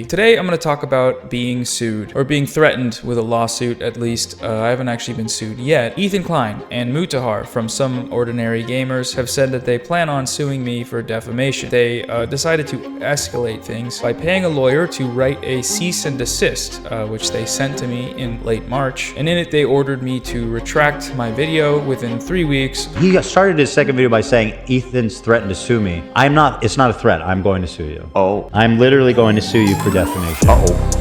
Today I'm going to talk about being sued, or being threatened with a lawsuit at least. I haven't actually been sued yet. Ethan Klein and Mutahar from Some Ordinary Gamers have said that they plan on suing me for defamation. They decided to escalate things by paying a lawyer to write a cease and desist, which they sent to me in late March, and in it they ordered me to retract my video within 3 weeks. He started his second video by saying, Ethan's threatened to sue me. It's not a threat, I'm going to sue you. Oh. I'm literally going to sue you for defamation. Uh-oh.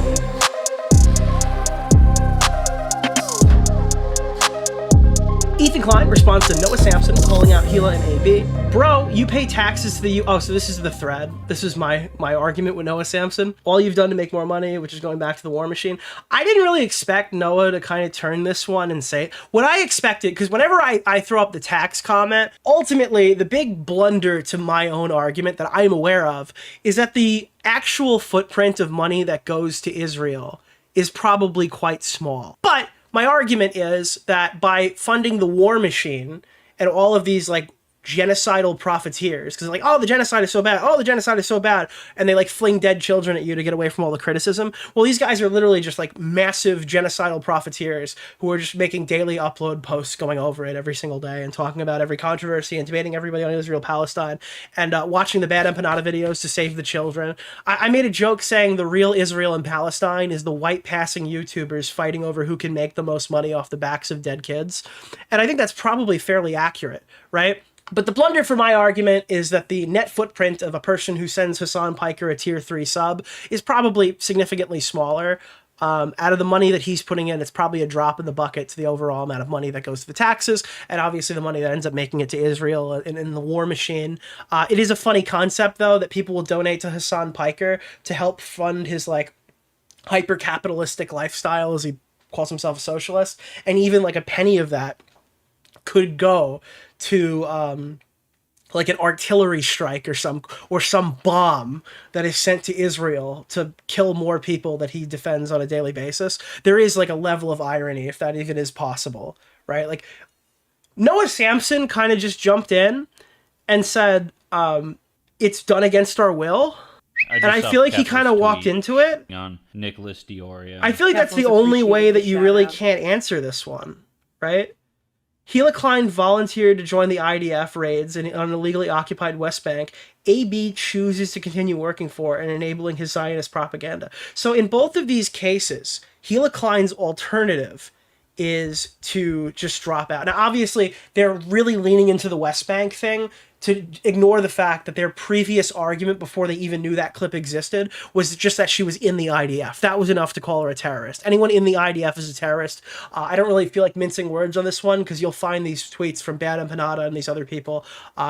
Ethan Klein responds to Noah Samsen calling out Hila and AB. Bro, you pay taxes to the U. Oh, so this is the thread. This is my argument with Noah Samsen. All you've done to make more money, which is going back to the war machine. I didn't really expect Noah to kind of turn this one and say what I expected, because whenever I throw up the tax comment, ultimately the big blunder to my own argument that I'm aware of is that the actual footprint of money that goes to Israel is probably quite small. But my argument is that by funding the war machine and all of these like genocidal profiteers, because like, oh, the genocide is so bad, oh, the genocide is so bad, and they like fling dead children at you to get away from all the criticism. Well, these guys are literally just like massive genocidal profiteers who are just making daily upload posts going over it every single day and talking about every controversy and debating everybody on Israel-Palestine and watching the bad empanada videos to save the children. I made a joke saying the real Israel and Palestine is the white passing YouTubers fighting over who can make the most money off the backs of dead kids. And I think that's probably fairly accurate, right? But the blunder for my argument is that the net footprint of a person who sends Hasan Piker a tier 3 sub is probably significantly smaller. Out of the money that he's putting in, it's probably a drop in the bucket to the overall amount of money that goes to the taxes, and obviously the money that ends up making it to Israel in the war machine. It is a funny concept, though, that people will donate to Hasan Piker to help fund his like hyper-capitalistic lifestyle, as he calls himself a socialist, and even like a penny of that could go to like an artillery strike or some bomb that is sent to Israel to kill more people that he defends on a daily basis. There is like a level of irony, if that even is possible, right? Like Noah Samsen kind of just jumped in and said, it's done against our will. And I feel like he kind of walked into it. On Nicholas DeOrio. I feel like that's the only way that you really can't answer this one, right? Hila Klein volunteered to join the IDF raids on an illegally occupied West Bank. AB chooses to continue working for and enabling his Zionist propaganda. So in both of these cases, Hila Klein's alternative is to just drop out. Now, obviously, they're really leaning into the West Bank thing to ignore the fact that their previous argument before they even knew that clip existed was just that she was in the IDF. That was enough to call her a terrorist. Anyone in the IDF is a terrorist. I don't really feel like mincing words on this one, because you'll find these tweets from Bad Empanada and these other people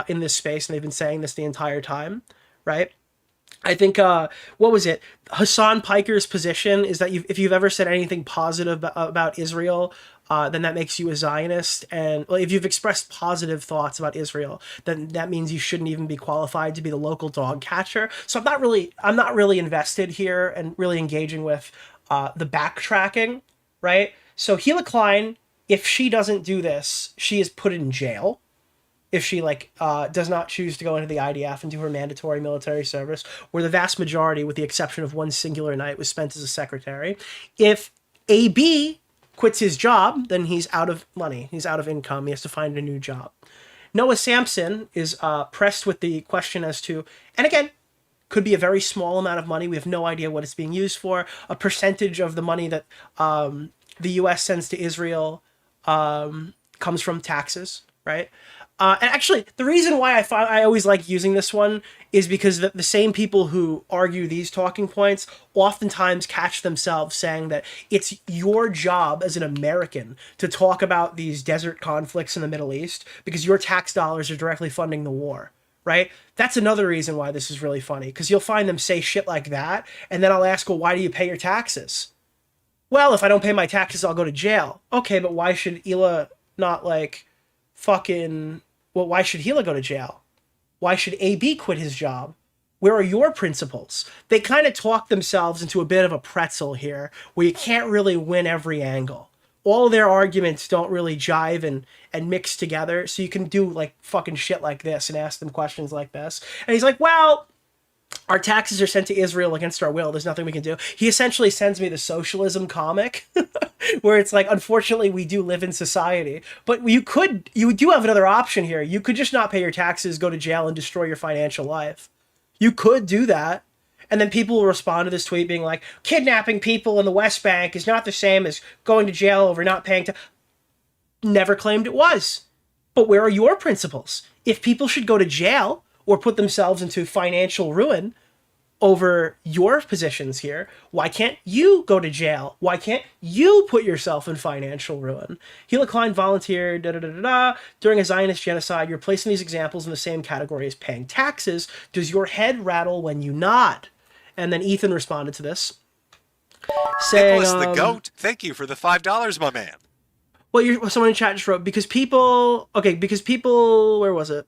in this space, and they've been saying this the entire time, right? I think, what was it? Hasan Piker's position is that if you've ever said anything positive about Israel, then that makes you a Zionist. And well, if you've expressed positive thoughts about Israel, then that means you shouldn't even be qualified to be the local dog catcher. So I'm not really invested here and really engaging with the backtracking, right? So Hila Klein, if she doesn't do this, she is put in jail. If she does not choose to go into the IDF and do her mandatory military service, where the vast majority, with the exception of one singular night, was spent as a secretary. If AB quits his job, then he's out of money. He's out of income. He has to find a new job. Noah Samsen is pressed with the question as to, and again, could be a very small amount of money. We have no idea what it's being used for. A percentage of the money that the U.S. sends to Israel comes from taxes, right? And actually, the reason why I always like using this one is because the same people who argue these talking points oftentimes catch themselves saying that it's your job as an American to talk about these desert conflicts in the Middle East because your tax dollars are directly funding the war, right? That's another reason why this is really funny, because you'll find them say shit like that, and then I'll ask, well, why do you pay your taxes? Well, if I don't pay my taxes, I'll go to jail. Okay, but why should Hila not why should Hila go to jail? Why should AB quit his job? Where are your principles? They kind of talk themselves into a bit of a pretzel here, where you can't really win every angle. All their arguments don't really jive and mix together, so you can do like fucking shit like this and ask them questions like this. And he's like, well, our taxes are sent to Israel against our will. There's nothing we can do. He essentially sends me the socialism comic where it's like, unfortunately, we do live in society. But you do have another option here. You could just not pay your taxes, go to jail, and destroy your financial life. You could do that. And then people will respond to this tweet being like, kidnapping people in the West Bank is not the same as going to jail over not paying taxes. Never claimed it was. But where are your principles? If people should go to jail or put themselves into financial ruin over your positions here, why can't you go to jail? Why can't you put yourself in financial ruin? Klein volunteered, during a Zionist genocide. You're placing these examples in the same category as paying taxes. Does your head rattle when you nod? And then Ethan responded to this, saying, Nicholas the Goat, thank you for the $5, my man. Well, someone in chat just wrote, because people, where was it?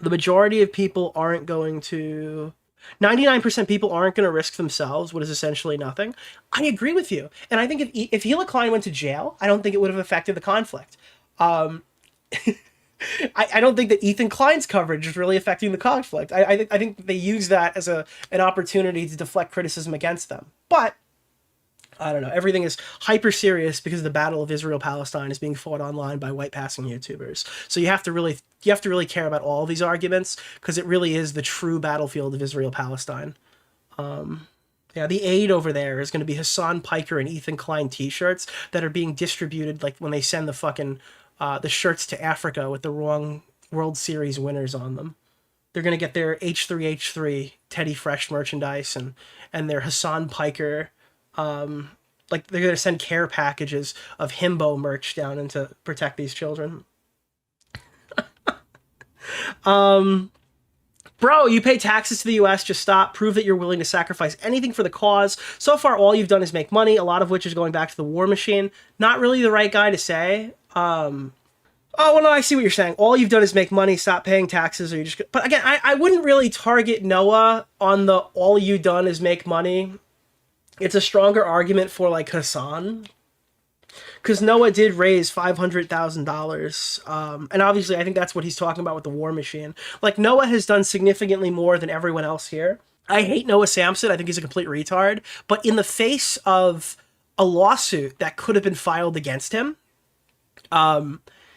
The majority of people aren't going to, 99% people aren't going to risk themselves, what is essentially nothing. I agree with you. And I think if Klein went to jail, I don't think it would have affected the conflict. I don't think that Ethan Klein's coverage is really affecting the conflict. I think they use that as an opportunity to deflect criticism against them. But I don't know. Everything is hyper serious because the battle of Israel-Palestine is being fought online by white passing YouTubers. So you have to really care about all these arguments because it really is the true battlefield of Israel-Palestine. The aid over there is going to be Hasan, Piker, and Ethan Klein t-shirts that are being distributed like when they send the fucking the shirts to Africa with the wrong World Series winners on them. They're going to get their H3H3 Teddy Fresh merchandise and their Hasan Piker. They're going to send care packages of himbo merch down and to protect these children. Bro, you pay taxes to the U.S. Just stop. Prove that you're willing to sacrifice anything for the cause. So far, all you've done is make money, a lot of which is going back to the war machine. Not really the right guy to say. Oh, well, no, I see what you're saying. All you've done is make money, stop paying taxes, or you just... But again, I wouldn't really target Noah on the all you've done is make money. It's a stronger argument for, like, Hasan. Because Noah did raise $500,000. And obviously, I think that's what he's talking about with the war machine. Like, Noah has done significantly more than everyone else here. I hate Noah Samsen. I think he's a complete retard. But in the face of a lawsuit that could have been filed against him,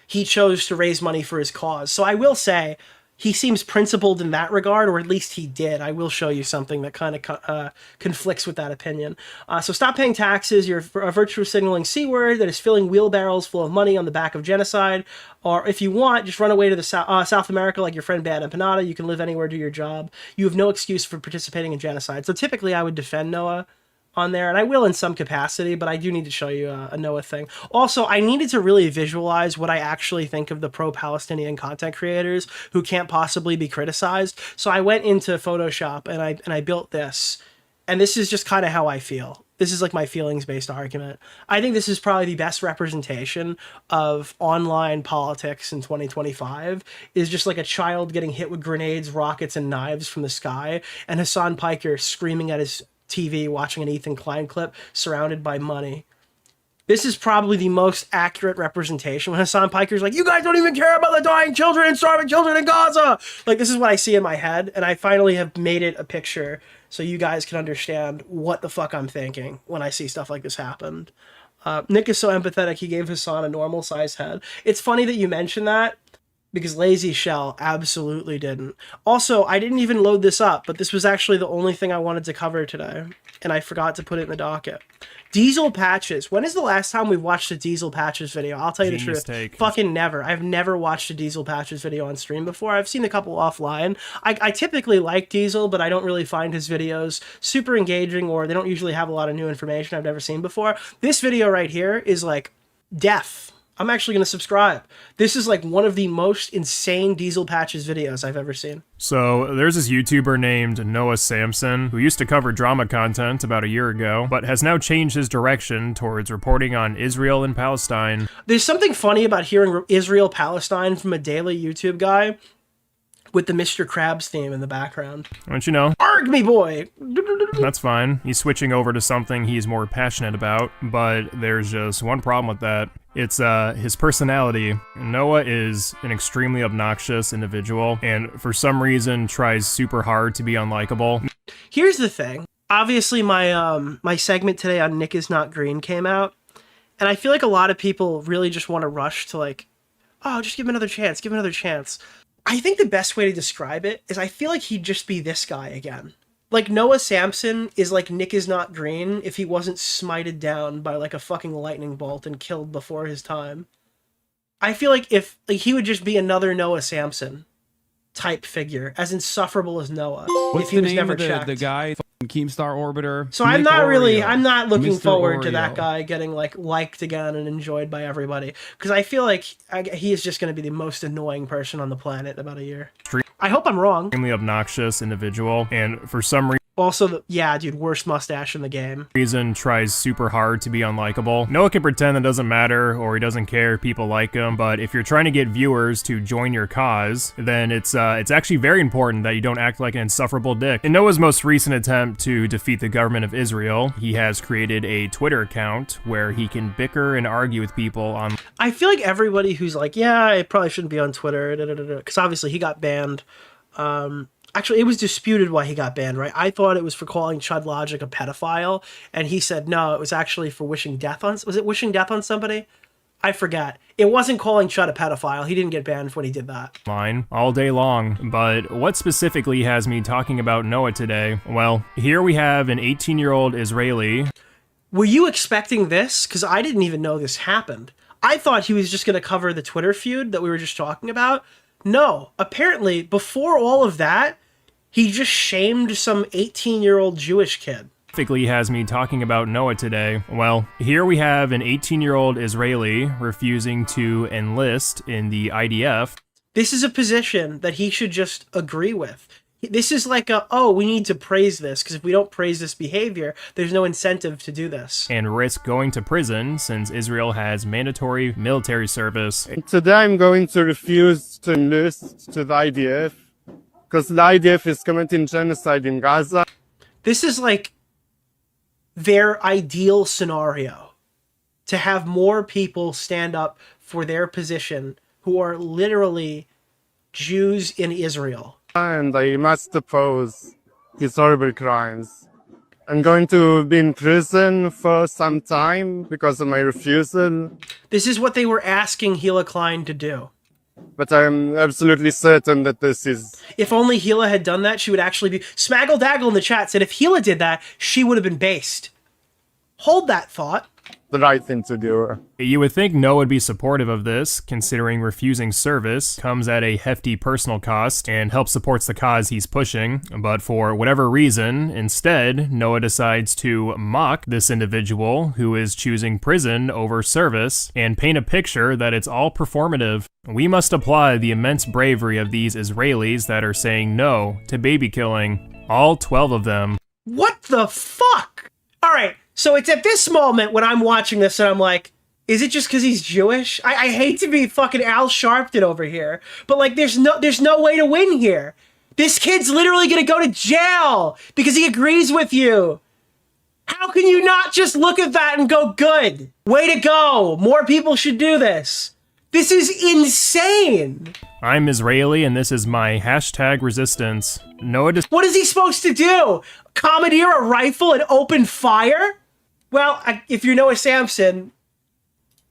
he chose to raise money for his cause. So I will say he seems principled in that regard, or at least he did. I will show you something that kind of conflicts with that opinion. So stop paying taxes. You're a virtue signaling C-word that is filling wheelbarrows full of money on the back of genocide. Or if you want, just run away to the South America like your friend Bad Empanada. You can live anywhere, do your job. You have no excuse for participating in genocide. So typically I would defend Noah on there, and I will in some capacity, but I do need to show you a Noah thing. Also, I needed to really visualize what I actually think of the pro-Palestinian content creators who can't possibly be criticized. So I went into Photoshop and I built this, and this is just kind of how I feel. This is like my feelings-based argument. I think this is probably the best representation of online politics in 2025, is just like a child getting hit with grenades, rockets, and knives from the sky, and Hasan Piker screaming at his TV watching an Ethan Klein clip surrounded by money. This is probably the most accurate representation when Hasan Piker's like, you guys don't even care about the dying children and starving children in Gaza. Like, this is what I see in my head, and I finally have made it a picture so you guys can understand what the fuck I'm thinking when I see stuff like this happen. Nick is so empathetic, he gave Hasan a normal size head. It's funny that you mentioned that, because Lazy Shell absolutely didn't. Also, I didn't even load this up, but this was actually the only thing I wanted to cover today, and I forgot to put it in the docket. Diesel patches. When is the last time we've watched a Diesel patches video? I'll tell you the truth. Fucking never. I've never watched a Diesel patches video on stream before. I've seen a couple offline. I typically like Diesel, but I don't really find his videos super engaging, or they don't usually have a lot of new information I've never seen before. This video right here is like death. I'm actually going to subscribe. This is like one of the most insane Diesel patches videos I've ever seen. So there's this YouTuber named Noah Samsen who used to cover drama content about a year ago, but has now changed his direction towards reporting on Israel and Palestine. There's something funny about hearing Israel-Palestine from a daily YouTube guy with the Mr. Krabs theme in the background. Don't you know? Arg me, boy! That's fine. He's switching over to something he's more passionate about, but there's just one problem with that. It's his personality. Noah is an extremely obnoxious individual, and for some reason tries super hard to be unlikable. Here's the thing. Obviously, my segment today on Nick is Not Green came out, and I feel like a lot of people really just want to rush to like, oh, just give him another chance, give him another chance. I think the best way to describe it is I feel like he'd just be this guy again. Like, Noah Samsen is like Nick is Not Green if he wasn't smited down by like a fucking lightning bolt and killed before his time. I feel like if he would just be another Noah Samsen type figure, as insufferable as Noah, What's if he the was name never of the checked. guy? Keemstar Orbiter. So I'm not looking Mr. forward to Oreo. that guy getting like liked again and enjoyed by everybody, because I feel like he is just going to be the most annoying person on the planet in about a year. I hope I'm wrong. Extremely obnoxious individual, and for some Also, yeah, dude, worst mustache in the game. reason tries super hard to be unlikable. Noah can pretend that doesn't matter, or he doesn't care if people like him, but if you're trying to get viewers to join your cause, then it's actually very important that you don't act like an insufferable dick. In Noah's most recent attempt to defeat the government of Israel, he has created a Twitter account where he can bicker and argue with people on. I feel like everybody who's like, yeah, I probably shouldn't be on Twitter, because obviously he got banned. Actually, it was disputed why he got banned, right? I thought it was for calling Chud Logic a pedophile, and he said no, it was actually for wishing death on... Was it wishing death on somebody? I forgot. It wasn't calling Chud a pedophile. He didn't get banned when he did that. Line all day long. But what specifically has me talking about Noah today? Well, here we have an 18-year-old Israeli. Were you expecting this? Because I didn't even know this happened. I thought he was just going to cover the Twitter feud that we were just talking about. No, apparently, before all of that, he just shamed some 18-year-old Jewish kid. Specifically has me talking about Noah today. Well, here we have an 18-year-old Israeli refusing to enlist in the IDF. This is a position that he should just agree with. This is like we need to praise this, because if we don't praise this behavior, there's no incentive to do this. And risk going to prison since Israel has mandatory military service. Today I'm going to refuse to enlist to the IDF because the IDF is committing genocide in Gaza. This is like their ideal scenario, to have more people stand up for their position who are literally Jews in Israel. And I must oppose his horrible crimes. I'm going to be in prison for some time because of my refusal. This is what they were asking Gila Klein to do. But I'm absolutely certain that this is... If only Gila had done that, she would actually be... Smaggle Daggle in the chat said if Gila did that, she would have been based. Hold that thought. the right thing to do. You would think Noah would be supportive of this, considering refusing service comes at a hefty personal cost and helps supports the cause he's pushing, but for whatever reason, instead, Noah decides to mock this individual who is choosing prison over service and paint a picture that it's all performative. We must applaud the immense bravery of these Israelis that are saying no to baby killing, all 12 of them. What the fuck? All right, so it's at this moment when I'm watching this and I'm like, is it just because he's Jewish? I hate to be fucking Al Sharpton over here, but like, there's no way to win here. This kid's literally gonna go to jail because he agrees with you. How can you not just look at that and go, good? Way to go. More people should do this. This is insane. I'm Israeli and this is my hashtag resistance. Noah What is he supposed to do? Commandeer a rifle and open fire? Well, if you know a Samsen,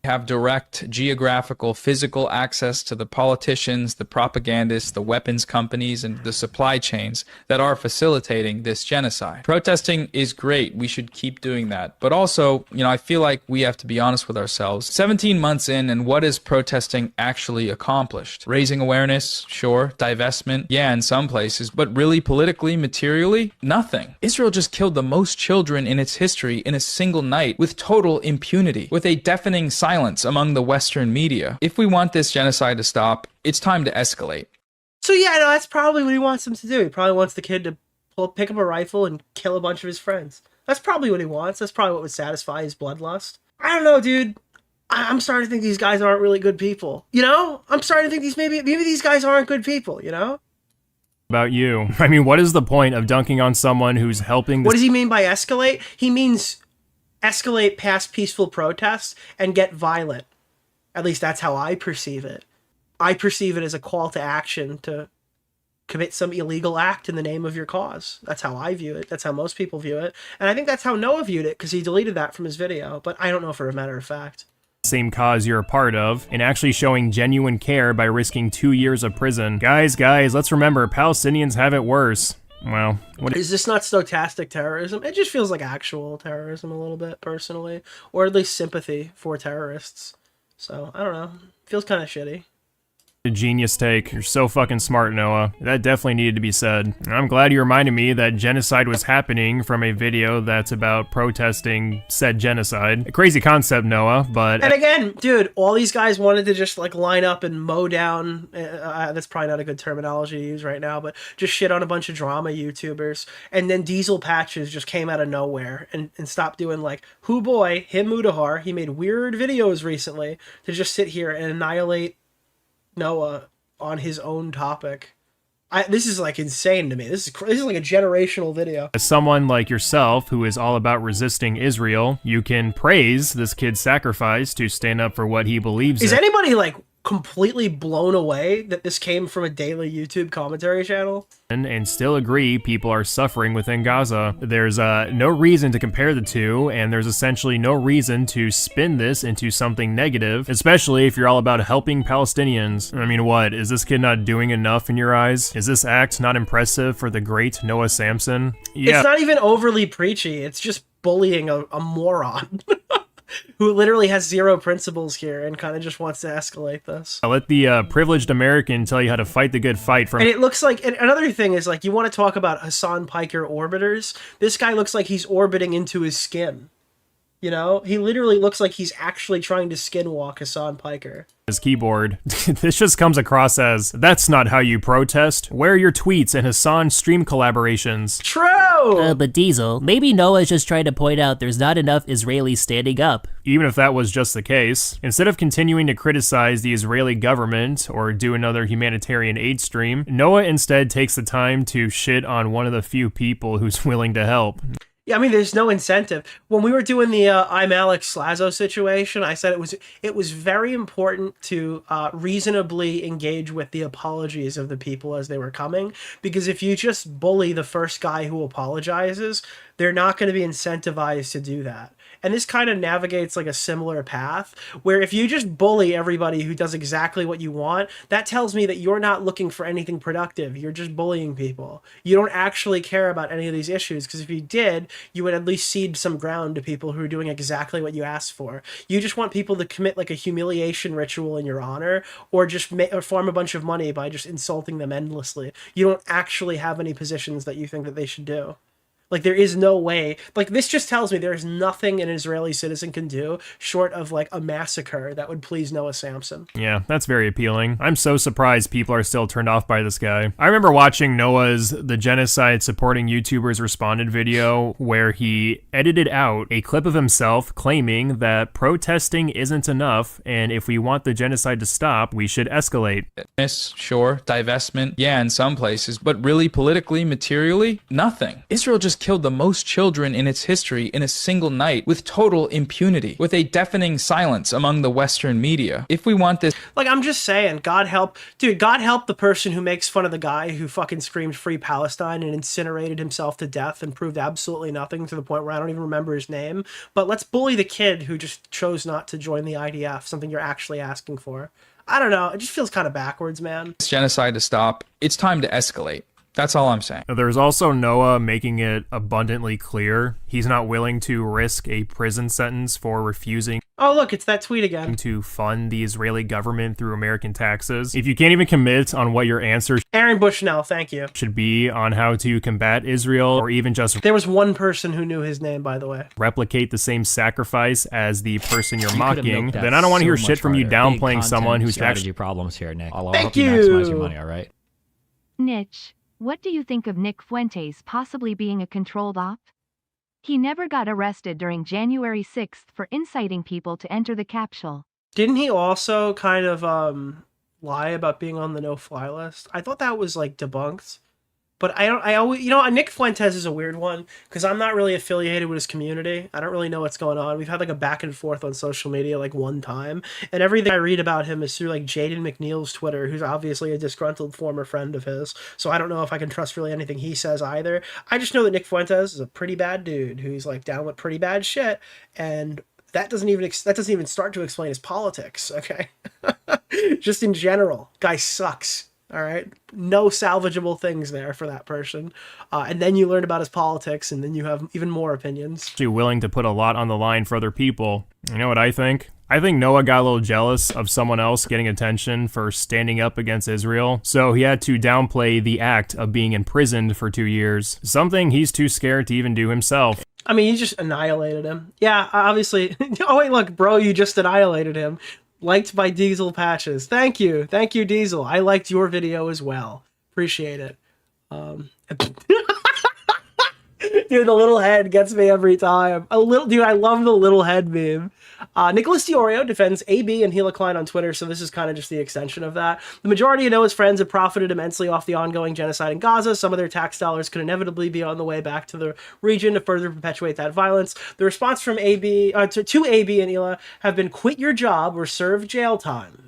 have direct geographical, physical access to the politicians, the propagandists, the weapons companies, and the supply chains that are facilitating this genocide. Protesting is great. We should keep doing that. But also, I feel like we have to be honest with ourselves. 17 months in, and what is protesting actually accomplished? Raising awareness, sure. Divestment, yeah, in some places. But really, politically, materially, nothing. Israel just killed the most children in its history in a single night with total impunity, with a deafening silence among the Western media. If we want this genocide to stop, it's time to escalate. So yeah, no, that's probably what he wants him to do. He probably wants the kid to pick up a rifle and kill a bunch of his friends. That's probably what he wants. That's probably what would satisfy his bloodlust. I don't know, dude. I'm starting to think these guys aren't really good people. I'm starting to think maybe these guys aren't good people, about you. I mean, what is the point of dunking on someone who's helping What does he mean by escalate? He means escalate past peaceful protests and get violent. At least that's how I perceive it. I perceive it as a call to action to commit some illegal act in the name of your cause. That's how I view it. That's how most people view it. And I think that's how Noah viewed it, because he deleted that from his video. But I don't know for a matter of fact. same cause you're a part of, and actually showing genuine care by risking 2 years of prison. Guys, let's remember, Palestinians have it worse. Well, what Is this not stochastic terrorism? It just feels like actual terrorism a little bit, personally. Or at least sympathy for terrorists. So, I don't know. Feels kind of shitty. a genius take. You're so fucking smart, Noah. That definitely needed to be said. And I'm glad you reminded me that genocide was happening from a video that's about protesting said genocide. A crazy concept, Noah, but... And again, dude, all these guys wanted to just, like, line up and mow down, that's probably not a good terminology to use right now, but just shit on a bunch of drama YouTubers. And then Diesel Patches just came out of nowhere and stopped doing, like, hoo boy, him Mutahar, he made weird videos recently to just sit here and annihilate Noah on his own topic. This is like insane to me. This is like a generational video. As someone like yourself who is all about resisting Israel, you can praise this kid's sacrifice to stand up for what he believes Is in. anybody like completely blown away that this came from a daily YouTube commentary channel? And still agree people are suffering within Gaza. There's no reason to compare the two, and there's essentially no reason to spin this into something negative, especially if you're all about helping Palestinians. I mean, what? Is this kid not doing enough in your eyes? Is this act not impressive for the great Noah Samsen? Yeah. It's not even overly preachy. It's just bullying a moron. Who literally has zero principles here and kind of just wants to escalate this. Let the privileged American tell you how to fight the good fight from... And it looks like, and another thing is, like, you want to talk about Hasan Piker orbiters. This guy looks like he's orbiting into his skin. You know? He literally looks like he's actually trying to skinwalk Hasan Piker. his keyboard. This just comes across as, that's not how you protest. Where are your tweets and Hasan stream collaborations? True! But Diesel, maybe Noah's just trying to point out there's not enough Israelis standing up. Even if that was just the case, instead of continuing to criticize the Israeli government or do another humanitarian aid stream, Noah instead takes the time to shit on one of the few people who's willing to help. Yeah, I mean, there's no incentive. When we were doing the I'm Alex Slazo situation, I said it was very important to reasonably engage with the apologies of the people as they were coming, because if you just bully the first guy who apologizes, they're not going to be incentivized to do that. And this kind of navigates like a similar path, where if you just bully everybody who does exactly what you want, that tells me that you're not looking for anything productive. You're just bullying people. You don't actually care about any of these issues, because if you did, you would at least cede some ground to people who are doing exactly what you asked for. You just want people to commit like a humiliation ritual in your honor, or just or farm a bunch of money by just insulting them endlessly. You don't actually have any positions that you think that they should do. Like, there is no way. Like, this just tells me there is nothing an Israeli citizen can do short of, like, a massacre that would please Noah Samsen. Yeah, that's very appealing. I'm so surprised people are still turned off by this guy. I remember watching Noah's The Genocide Supporting YouTubers Responded video, where he edited out a clip of himself claiming that protesting isn't enough, and if we want the genocide to stop, we should escalate. Sure, divestment, yeah, in some places, but really politically, materially, nothing. Israel just killed the most children in its history in a single night with total impunity, with a deafening silence among the Western media. If we want this... Like, I'm just saying, God help the person who makes fun of the guy who fucking screamed Free Palestine and incinerated himself to death and proved absolutely nothing, to the point where I don't even remember his name. But let's bully the kid who just chose not to join the IDF, something you're actually asking for. I don't know, it just feels kind of backwards, man. This genocide to stop, it's time to escalate. That's all I'm saying. There's also Noah making it abundantly clear he's not willing to risk a prison sentence for refusing Oh, look, it's that tweet again. to fund the Israeli government through American taxes. If you can't even commit on what your answer Aaron Bushnell, thank you. should be on how to combat Israel, or even just There was one person who knew his name, by the way. replicate the same sacrifice as the person you're You could've mocking, milked that then I don't want to so hear much shit from you harder. Big downplaying content someone who's strategy actually problems here, Nick. I'll Thank help you maximize your you. money, all right? Nitch, what do you think of Nick Fuentes possibly being a controlled op? He never got arrested during January 6th for inciting people to enter the capsule. Didn't he also kind of lie about being on the no-fly list? I thought that was like debunked. But I always, Nick Fuentes is a weird one because I'm not really affiliated with his community. I don't really know what's going on. We've had like a back and forth on social media like one time, and everything I read about him is through like Jaden McNeil's Twitter, who's obviously a disgruntled former friend of his. So I don't know if I can trust really anything he says either. I just know that Nick Fuentes is a pretty bad dude who's like down with pretty bad shit, and that doesn't even start to explain his politics. Okay, just in general, guy sucks. All right, no salvageable things there for that person. And then you learn about his politics, and then you have even more opinions. Actually willing to put a lot on the line for other people. You know what I think? I think Noah got a little jealous of someone else getting attention for standing up against Israel, so he had to downplay the act of being imprisoned for 2 years, something he's too scared to even do himself. I mean, you just annihilated him. Yeah, obviously. Oh, wait, look, bro, you just annihilated him. Liked by Diesel Patches. Thank you, Diesel. I liked your video as well. Appreciate it. Dude, the little head gets me every time. Dude, I love the little head meme. Nicholas DeOrio defends AB and Klein on Twitter, so this is kind of just the extension of that. The majority of Noah's friends have profited immensely off the ongoing genocide in Gaza. Some of their tax dollars could inevitably be on the way back to the region to further perpetuate that violence. The response from AB to AB and Hila have been quit your job or serve jail time.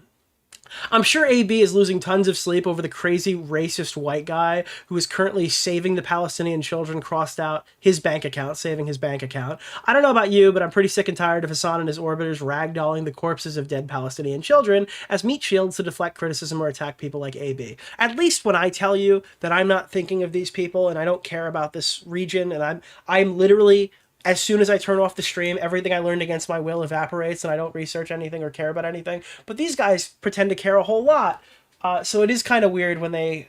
I'm sure AB is losing tons of sleep over the crazy racist white guy who is currently saving the Palestinian children crossed out his bank account, saving his bank account. I don't know about you, but I'm pretty sick and tired of Hasan and his orbiters ragdolling the corpses of dead Palestinian children as meat shields to deflect criticism or attack people like AB. At least when I tell you that I'm not thinking of these people and I don't care about this region, and I'm literally, as soon as I turn off the stream, everything I learned against my will evaporates and I don't research anything or care about anything. But these guys pretend to care a whole lot. So it is kind of weird when they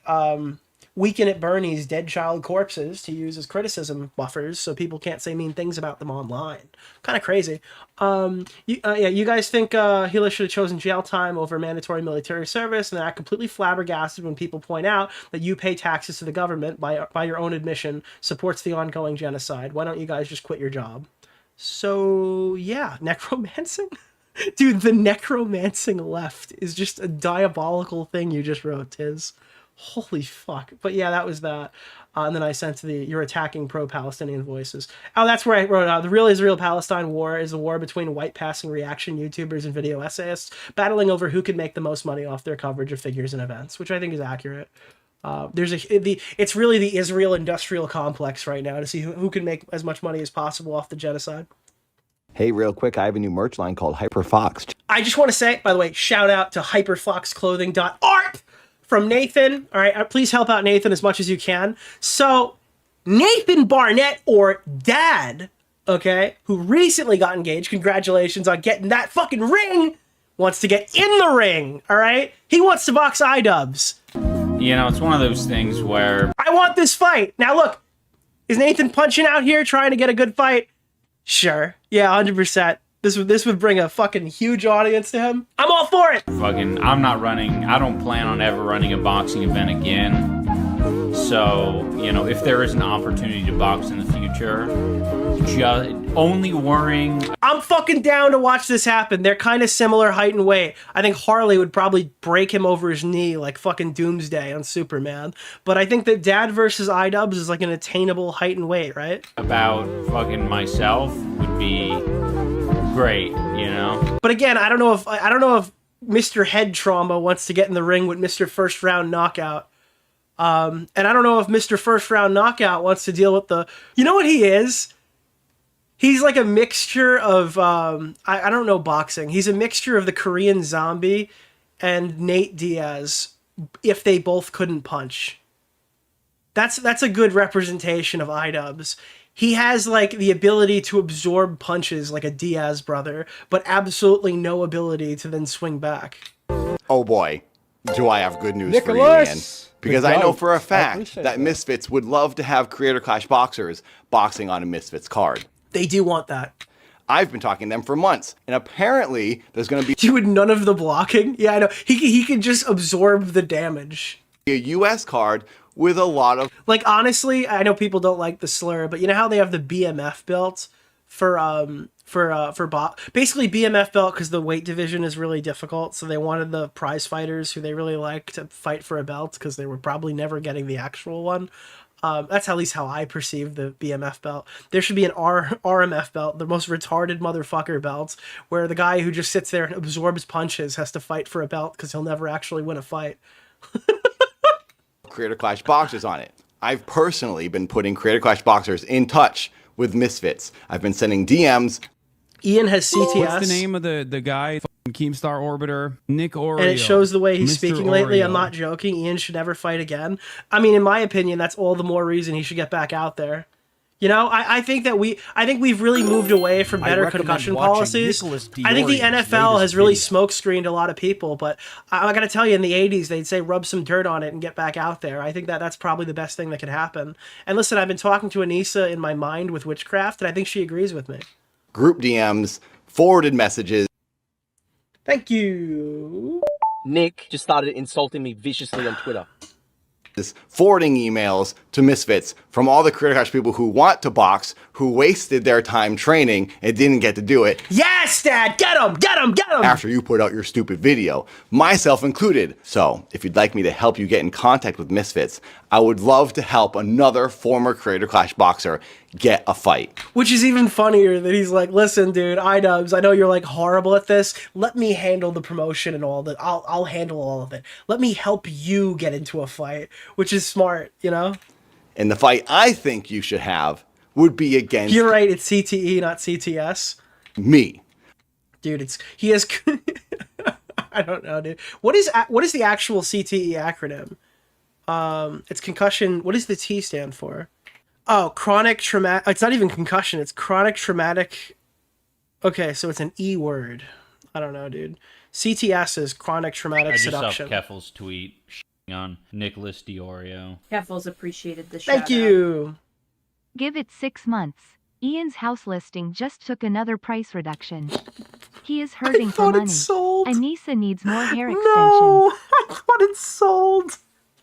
Weekend at Bernie's dead child corpses to use as criticism buffers so people can't say mean things about them online. Kind of crazy. You guys think Hila should have chosen jail time over mandatory military service, and then act completely flabbergasted when people point out that you pay taxes to the government by your own admission supports the ongoing genocide. Why don't you guys just quit your job? So, yeah, necromancing? Dude, the necromancing left is just a diabolical thing you just wrote, Tiz. Holy fuck. But yeah, that was that. And then I sent to you're attacking pro-Palestinian voices. Oh, that's where I wrote the real Israel-Palestine war is a war between white passing reaction YouTubers and video essayists battling over who can make the most money off their coverage of figures and events, which I think is accurate. It's really the Israel industrial complex right now to see who can make as much money as possible off the genocide. Hey, real quick, I have a new merch line called HyperFox. I just want to say, by the way, shout out to hyperfoxclothing.art from Nathan. All right, please help out Nathan as much as you can. So, Nathan Barnett, or Dad, okay, who recently got engaged, congratulations on getting that fucking ring, wants to get in the ring, all right? He wants to box iDubbbz. You know, it's one of those things where I want this fight. Now, look, is Nathan punching out here trying to get a good fight? Sure. Yeah, 100%. This would bring a fucking huge audience to him. I'm all for it. I'm not running. I don't plan on ever running a boxing event again. So, you know, if there is an opportunity to box in the future, just only worrying. I'm fucking down to watch this happen. They're kind of similar height and weight. I think Harley would probably break him over his knee like fucking Doomsday on Superman. But I think that Dad versus iDubbbz is like an attainable height and weight, right? About fucking myself would be great, you know? But again, I don't know if Mr. Head Trauma wants to get in the ring with Mr. First Round Knockout. And I don't know if Mr. First Round Knockout wants to deal with the... You know what he is? He's like a mixture of... I don't know boxing. He's a mixture of the Korean Zombie and Nate Diaz if they both couldn't punch. That's a good representation of iDubbbz. He has like the ability to absorb punches like a Diaz brother, but absolutely no ability to then swing back. Oh boy, do I have good news for you, man. Because I know for a fact that Misfits would love to have Creator Clash boxers boxing on a Misfits card. They do want that. I've been talking to them for months, and apparently there's going to be... You would none of the blocking? Yeah, I know. He can just absorb the damage. A US card with a lot of... Like, honestly, I know people don't like the slur, but you know how they have the BMF belt basically BMF belt because the weight division is really difficult. So they wanted the prize fighters who they really like to fight for a belt because they were probably never getting the actual one. That's at least how I perceive the BMF belt. There should be an RMF belt, the most retarded motherfucker belt, where the guy who just sits there and absorbs punches has to fight for a belt because he'll never actually win a fight. Creator Clash boxers on it. I've personally been putting Creator Clash boxers in touch with Misfits. I've been sending DMs. Ian has CTS. What's the name of the guy? Keemstar Orbiter, Nick Orio. And it shows the way he's Mr. speaking lately. Oreo. I'm not joking. Ian should never fight again. I mean, in my opinion, that's all the more reason he should get back out there. You know, I think we've really moved away from better concussion policies. I think the NFL has really smokescreened a lot of people, but I got to tell you, in the 80s, they'd say rub some dirt on it and get back out there. I think that's probably the best thing that could happen. And listen, I've been talking to Anissa in my mind with witchcraft, and I think she agrees with me. Group DMs, forwarded messages. Thank you. Nick just started insulting me viciously on Twitter. Forwarding emails to Misfits from all the Creator Clash people who want to box, who wasted their time training and didn't get to do it. Yes, Dad! Get him! Get him! Get him! After you put out your stupid video, myself included. So, if you'd like me to help you get in contact with Misfits, I would love to help another former Creator Clash boxer get a fight. Which is even funnier that he's like, listen, dude, iDubbbz, I know you're like horrible at this. Let me handle the promotion and all that. I'll handle all of it. Let me help you get into a fight, which is smart, you know? And the fight I think you should have would be against... You're right, it's CTE, not CTS. Me. Dude, he has... I don't know, dude. What is the actual CTE acronym? It's concussion. What does the T stand for? Oh, chronic traumatic. It's not even concussion. It's chronic traumatic. Okay, so it's an E word. I don't know, dude. CTS is chronic traumatic seduction. I just saw Keffel's tweet on Nicholas DeOrio. Keffel's appreciated the shout Thank you. Give it 6 months. Ian's house listing just took another price reduction. He is hurting for money. Sold. Anissa needs more hair extensions. No, I thought it sold.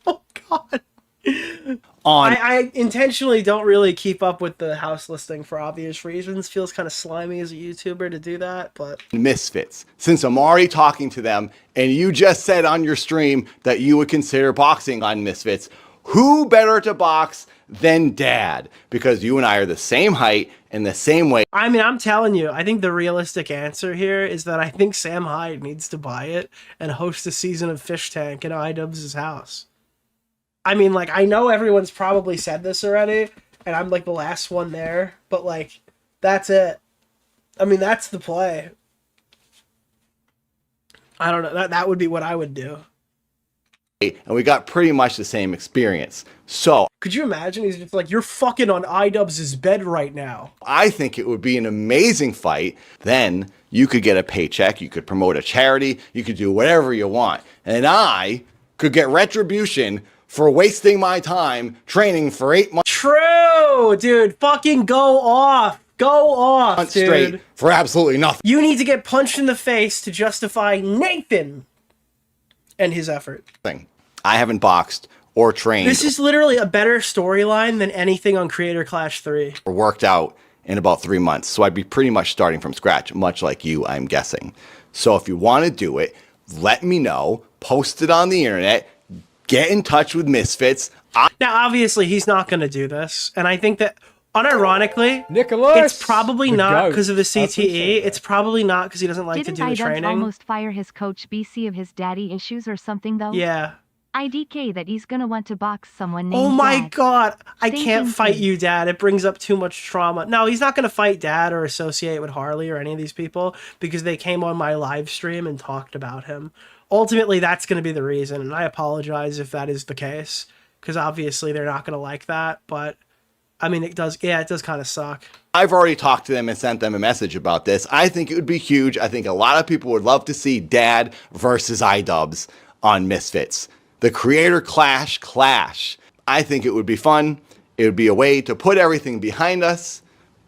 Oh God. I intentionally don't really keep up with the house listing for obvious reasons. Feels kind of slimy as a YouTuber to do that, but... Misfits. Since I'm already talking to them, and you just said on your stream that you would consider boxing on Misfits, who better to box than Dad? Because you and I are the same height and the same weight. I mean, I'm telling you, I think the realistic answer here is that I think Sam Hyde needs to buy it and host a season of Fish Tank in iDubbbz' house. I mean, like, I know everyone's probably said this already, and I'm, like, the last one there, but, like, that's it. I mean, that's the play. I don't know. That would be what I would do. And we got pretty much the same experience. So... Could you imagine? He's just like, you're fucking on iDubbbz' bed right now. I think it would be an amazing fight. Then you could get a paycheck, you could promote a charity, you could do whatever you want. And I could get retribution for wasting my time training for 8 months. True, dude. Fucking go off. Go off, dude. Straight for absolutely nothing. You need to get punched in the face to justify Nathan and his effort. I haven't boxed or trained. This is literally a better storyline than anything on Creator Clash 3. Or worked out in about 3 months. So I'd be pretty much starting from scratch, much like you, I'm guessing. So if you want to do it, let me know. Post it on the internet. Get in touch with Misfits. Now, obviously, he's not going to do this. And I think that, unironically, Nicholas, it's probably not because of the CTE. It's probably not because he doesn't like to do the training. Didn't iDubbbz almost fire his coach BC of his daddy issues or something, though? Yeah. IDK that he's going to want to box someone named Oh my Dad. God. I Same can't thing. fight you, Dad. It brings up too much trauma. No, he's not going to fight Dad or associate with Harley or any of these people because they came on my live stream and talked about him. Ultimately, that's going to be the reason, and I apologize if that is the case, because obviously they're not going to like that, but, I mean, it does kind of suck. I've already talked to them and sent them a message about this. I think it would be huge. I think a lot of people would love to see Dad versus iDubbbz on Misfits. The Creator Clash. I think it would be fun. It would be a way to put everything behind us,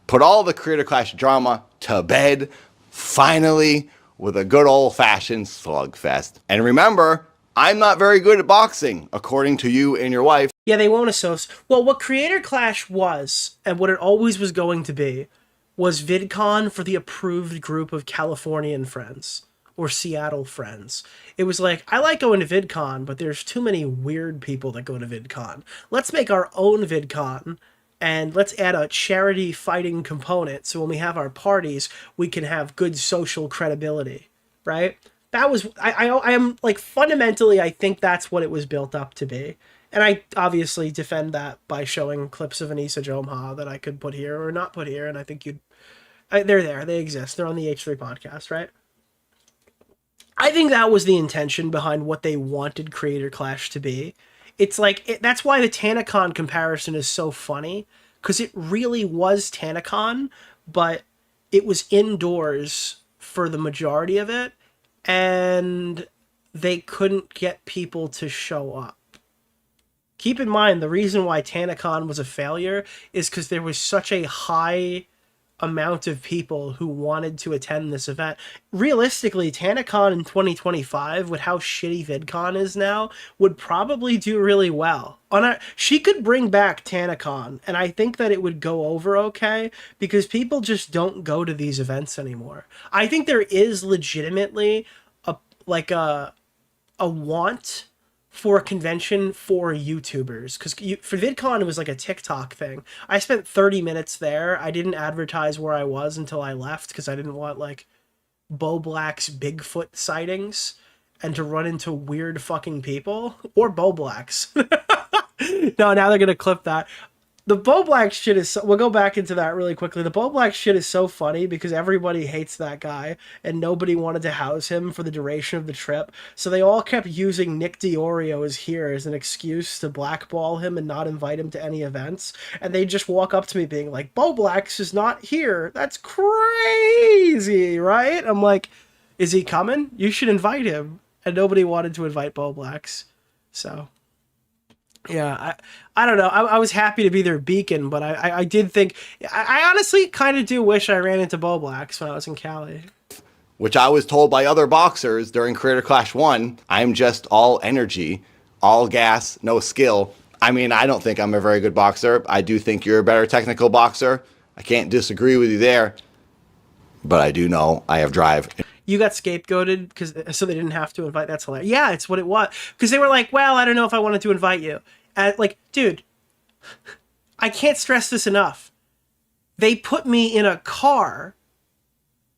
put all the Creator Clash drama to bed, finally, with a good old-fashioned slugfest. And remember, I'm not very good at boxing, according to you and your wife. Yeah, they won't associate. Well, what Creator Clash was, and what it always was going to be, was VidCon for the approved group of Californian friends or Seattle friends. It was like, I like going to VidCon, but there's too many weird people that go to VidCon. Let's make our own VidCon, and let's add a charity fighting component so when we have our parties, we can have good social credibility, right? That was, I am, like, fundamentally, I think that's what it was built up to be. And I obviously defend that by showing clips of Anissa Jomha that I could put here or not put here, and I think they're there, they exist, they're on the H3 podcast, right? I think that was the intention behind what they wanted Creator Clash to be. It's like, that's why the TanaCon comparison is so funny, because it really was TanaCon, but it was indoors for the majority of it, and they couldn't get people to show up. Keep in mind, the reason why TanaCon was a failure is because there was such a high amount of people who wanted to attend this event. Realistically, TanaCon in 2025, with how shitty VidCon is now, would probably do really well. She could bring back TanaCon, and I think that it would go over okay, because people just don't go to these events anymore. I think there is legitimately a want for a convention for YouTubers, because for VidCon it was like a TikTok thing. I spent 30 minutes there. I didn't advertise where I was until I left because I didn't want like Bo Black's Bigfoot sightings and to run into weird fucking people or Bo Blacks. No, now they're gonna clip that. The Bo Black shit is we'll go back into that really quickly. The Bo Black shit is so funny because everybody hates that guy and nobody wanted to house him for the duration of the trip. So they all kept using Nick DeOrio as here as an excuse to blackball him and not invite him to any events. And they just walk up to me being like, Bo Blacks is not here. That's crazy, right? I'm like, is he coming? You should invite him. And nobody wanted to invite Bo Blacks. So... yeah, I don't know. I was happy to be their beacon, but I did think... I honestly kind of do wish I ran into Bo Blacks when I was in Cali. Which I was told by other boxers during Creator Clash 1, I'm just all energy, all gas, no skill. I mean, I don't think I'm a very good boxer. I do think you're a better technical boxer. I can't disagree with you there. But I do know I have drive. You got scapegoated so they didn't have to invite. That's hilarious. Yeah, it's what it was. Because they were like, well, I don't know if I wanted to invite you. Like, dude, I can't stress this enough. They put me in a car.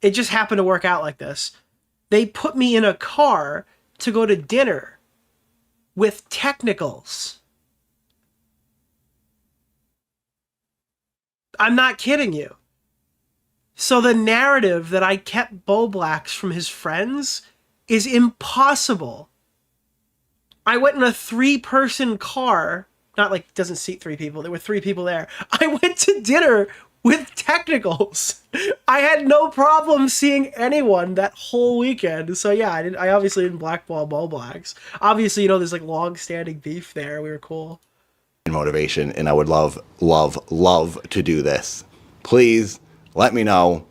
It just happened to work out like this. They put me in a car to go to dinner with technicals. I'm not kidding you. So the narrative that I kept Bo Blacks from his friends is impossible. I went in a 3-person car, not like it doesn't seat 3 people, there were 3 people there. I went to dinner with technicals. I had no problem seeing anyone that whole weekend. So yeah, I obviously didn't blackball Bo Blacks. Obviously, you know, there's like long-standing beef there. We were cool. Motivation, and I would love, love, love to do this. Please let me know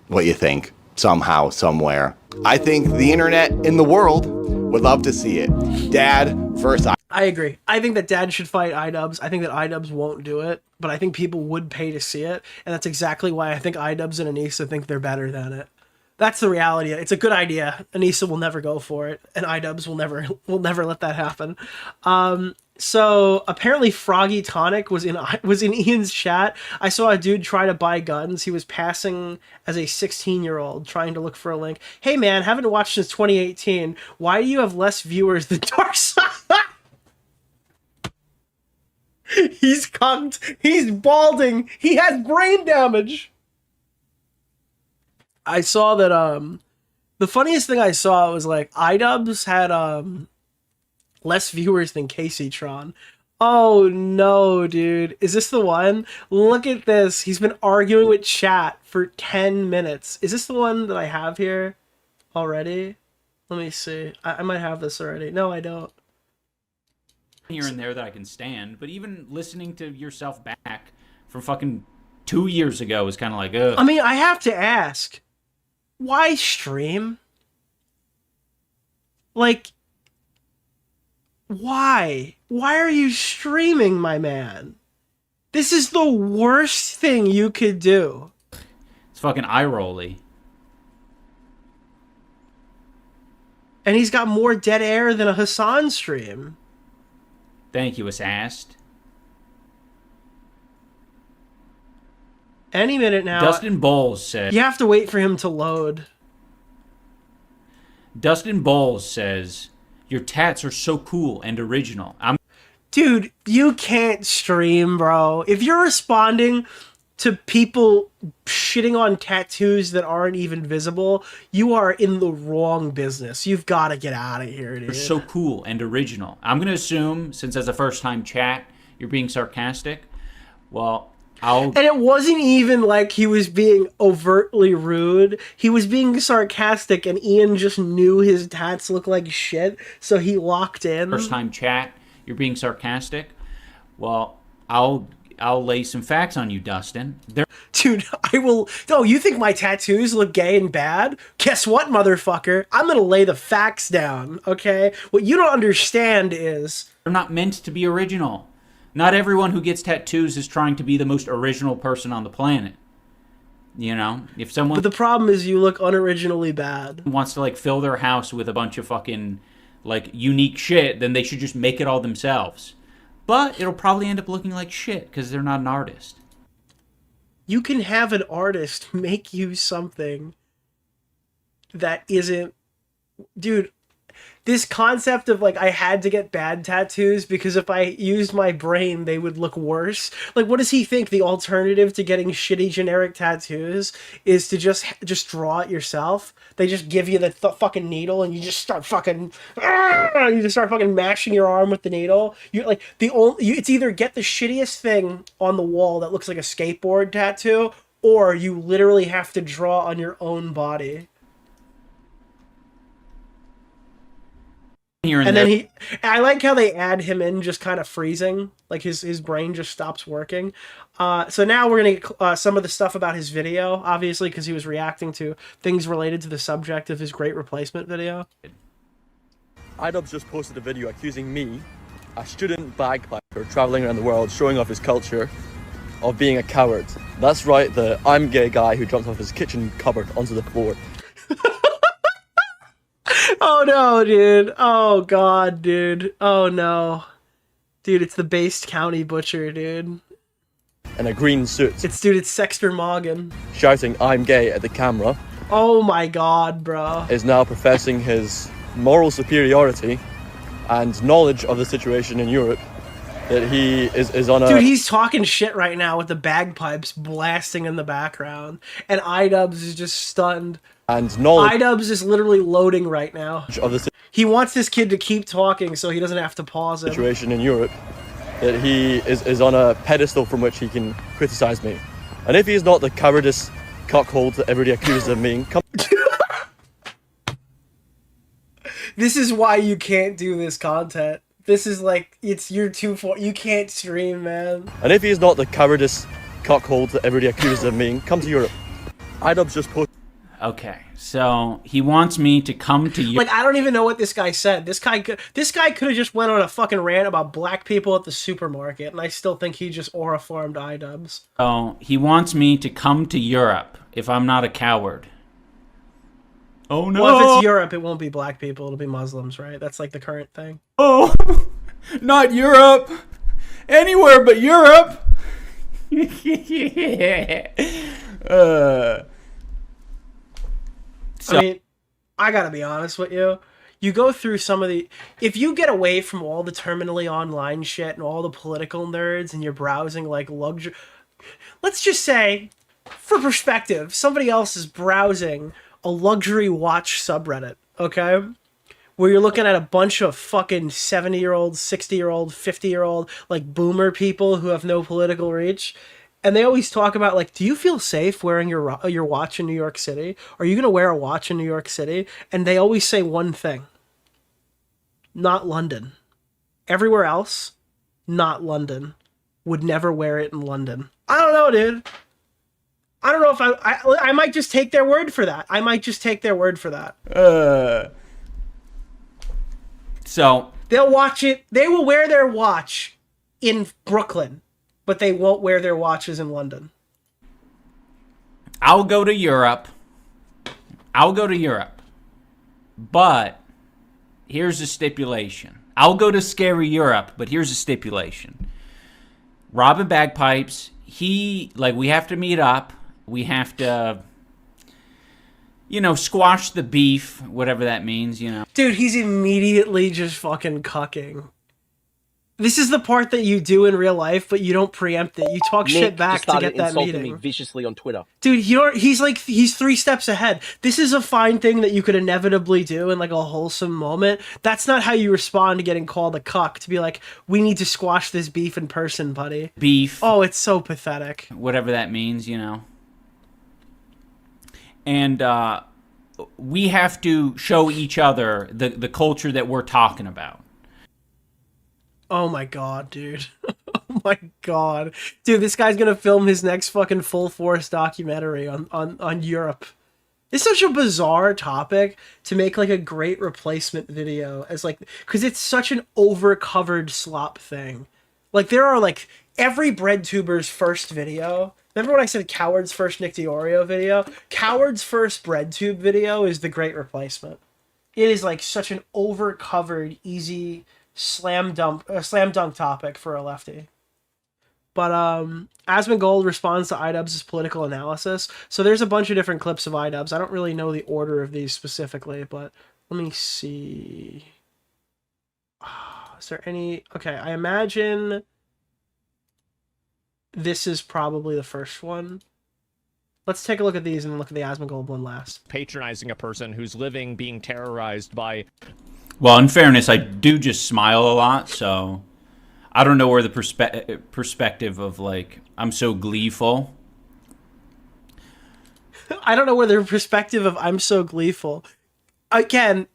what you think somehow, somewhere. I think the internet in the world would love to see it. Dad versus I agree. I think that Dad should fight iDubbbz. I think that iDubbbz won't do it, but I think people would pay to see it, and that's exactly why I think iDubbbz and Anissa think they're better than it. That's the reality. It's a good idea. Anissa will never go for it, and iDubbbz will never let that happen. So apparently Froggy Tonic was in Ian's chat. I saw a dude try to buy guns. He was passing as a 16-year-old trying to look for a link. Hey man, haven't watched since 2018. Why do you have less viewers than Darkside? He's cunked. He's balding. He has brain damage. I saw that the funniest thing I saw was like iDubbbz had less viewers than Kaceyton. Oh no, dude. Is this the one? Look at this. He's been arguing with chat for 10 minutes. Is this the one that I have here already? Let me see. I might have this already. No, I don't. Here and there that I can stand, but even listening to yourself back from fucking 2 years ago is kind of like, ugh. I mean, I have to ask, why stream? Like, why? Why are you streaming, my man? This is the worst thing you could do. It's fucking eye-rolly. And he's got more dead air than a Hasan stream. Thank you, Assast. Any minute now. Dustin Bowles said... You have to wait for him to load. Dustin Bowles says, your tats are so cool and original. Dude, you can't stream, bro. If you're responding to people shitting on tattoos that aren't even visible, you are in the wrong business. You've got to get out of here, dude. They're so cool and original. I'm going to assume, since as a first-time chat, you're being sarcastic. Well, And it wasn't even like he was being overtly rude. He was being sarcastic, and Ian just knew his tats looked like shit, so he locked in. First-time chat, you're being sarcastic. Well, I'll lay some facts on you, Dustin. Dude, I will... Oh, you think my tattoos look gay and bad? Guess what, motherfucker? I'm gonna lay the facts down, okay? What you don't understand is... They're not meant to be original. Not everyone who gets tattoos is trying to be the most original person on the planet. You know? If someone... But the problem is you look unoriginally bad. ...wants to, like, fill their house with a bunch of fucking, like, unique shit, then they should just make it all themselves. But it'll probably end up looking like shit, because they're not an artist. You can have an artist make you something that isn't... Dude... This concept of, like, I had to get bad tattoos because if I used my brain, they would look worse. Like, what does he think? The alternative to getting shitty generic tattoos is to just draw it yourself? They just give you the fucking needle and you just start fucking... You just start fucking mashing your arm with the needle. You like it's either get the shittiest thing on the wall that looks like a skateboard tattoo, or you literally have to draw on your own body. And then I like how they add him in just kind of freezing, like his brain just stops working. So now we're gonna get some of the stuff about his video, obviously, because he was reacting to things related to the subject of his Great Replacement video. iDubbbz just posted a video accusing me, a student bagpiper traveling around the world showing off his culture, of being a coward. That's right, the I'm gay guy who jumped off his kitchen cupboard onto the floor. Oh no, dude. Oh god, dude. Oh no. Dude, it's the Based County Butcher, dude. In a green suit. It's Sexter Morgan. Shouting I'm gay at the camera. Oh my god, bro. Is now professing his moral superiority and knowledge of the situation in Europe. That he is on a... Dude, he's talking shit right now with the bagpipes blasting in the background. And iDubbbz is just stunned. And knowledge... iDubbbz is literally loading right now. Of the he wants this kid to keep talking so he doesn't have to pause it. Situation in Europe. That he is on a pedestal from which he can criticize me. And if he is not the cowardice cuckold that everybody accuses of being... This is why you can't do this content. This is like, you're too far. You can't stream, man. And if he is not the cowardice cuckold that everybody accuses of being, come to Europe. iDubbbz just posted... Okay, so he wants me to come to Europe. Like, I don't even know what this guy said. This guy could have just went on a fucking rant about black people at the supermarket, and I still think he just aura farmed iDubbbz. So he wants me to come to Europe if I'm not a coward. Oh no! Well, if it's Europe, it won't be black people. It'll be Muslims, right? That's like the current thing. Oh, not Europe. Anywhere but Europe. I mean, I gotta be honest with you. You go through some of the... If you get away from all the terminally online shit and all the political nerds and you're browsing like luxury... Let's just say, for perspective, somebody else is browsing a luxury watch subreddit, okay? Where you're looking at a bunch of fucking 70-year-old, 60-year-old, 50-year-old, like, boomer people who have no political reach. And they always talk about, like, do you feel safe wearing your watch in New York City? Are you going to wear a watch in New York City? And they always say one thing. Not London. Everywhere else, not London. Would never wear it in London. I don't know, dude. I don't know if I might just take their word for that. I might just take their word for that. So they'll watch it. They will wear their watch in Brooklyn, but they won't wear their watches in London. I'll go to Europe. But here's a stipulation. I'll go to scary Europe, but here's a stipulation. Robin Bagpipes, we have to meet up. We have to, squash the beef, whatever that means, Dude, he's immediately just fucking cucking. This is the part that you do in real life, but you don't preempt it. You talk shit back to get that meeting. Me viciously on Twitter. Dude, he's 3 steps ahead. This is a fine thing that you could inevitably do in like a wholesome moment. That's not how you respond to getting called a cuck, to be like, we need to squash this beef in person, buddy. Beef. Oh, it's so pathetic. Whatever that means, And we have to show each other the culture that we're talking about. Oh my god, dude. Oh my god. Dude, this guy's gonna film his next fucking full force documentary on Europe. It's such a bizarre topic to make like a great replacement video as like, because it's such an over-covered slop thing. Like there are like every breadtuber's first video. Remember when I said Coward's first Nick DeOrio video? Coward's first breadtube video is the great replacement. It is like such an over-covered, easy slam dunk topic for a lefty. But Asmongold responds to iDubbbz' political analysis. So there's a bunch of different clips of iDubbbz. I don't really know the order of these specifically, but let me see. Is there any... Okay, I imagine this is probably the first one. Let's take a look at these and look at the Asmongold one last. Patronizing a person who's living being terrorized by... Well, in fairness, I do just smile a lot, so I don't know where the perspective of, like, I'm so gleeful. I don't know where the perspective of I'm so gleeful. Again,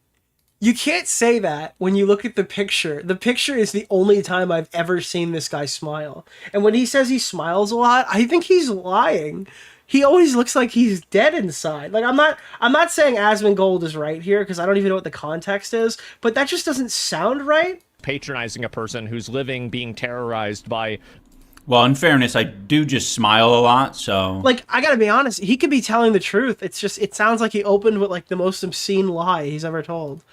you can't say that when you look at the picture. The picture is the only time I've ever seen this guy smile. And when he says he smiles a lot, I think he's lying. He always looks like he's dead inside. Like I'm not saying Asmongold is right here because I don't even know what the context is, but that just doesn't sound right. Patronizing a person who's living being terrorized by... Well, in fairness, I do just smile a lot, so... Like, I gotta be honest, he could be telling the truth. It's just, it sounds like he opened with like the most obscene lie he's ever told.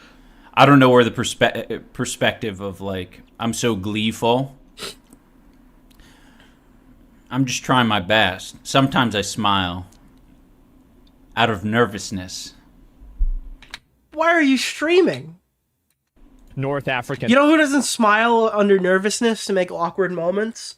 I don't know where the perspective of, like, I'm so gleeful. I'm just trying my best. Sometimes I smile. Out of nervousness. Why are you streaming? North African... You know who doesn't smile under nervousness to make awkward moments?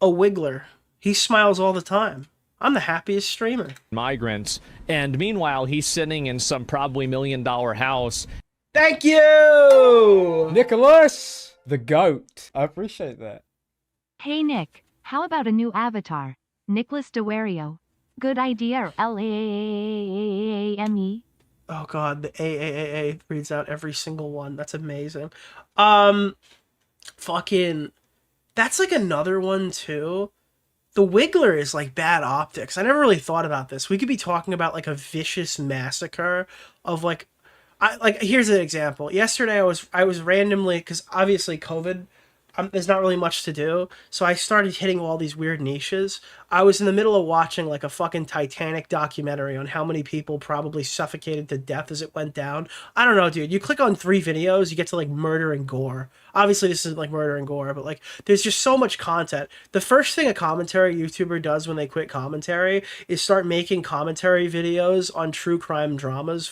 A wiggler. He smiles all the time. I'm the happiest streamer. Migrants. And meanwhile, he's sitting in some probably $1 million house. Thank you! Nicholas, the GOAT. I appreciate that. Hey Nick, how about a new avatar? Nicholas DeOrio. Good idea, or L-A-A-A-A-A-M-E? Oh god, the AAAA reads out every single one. That's amazing. Fucking... That's like another one too. The Wiggler is like bad optics. I never really thought about this. We could be talking about like a vicious massacre of like... here's an example. Yesterday I was randomly, because obviously COVID, there's not really much to do, so I started hitting all these weird niches. I was in the middle of watching like a fucking Titanic documentary on how many people probably suffocated to death as it went down. I don't know, dude. You click on 3 videos, you get to like murder and gore. Obviously this isn't like murder and gore, but like there's just so much content. The first thing a commentary YouTuber does when they quit commentary is start making commentary videos on true crime dramas,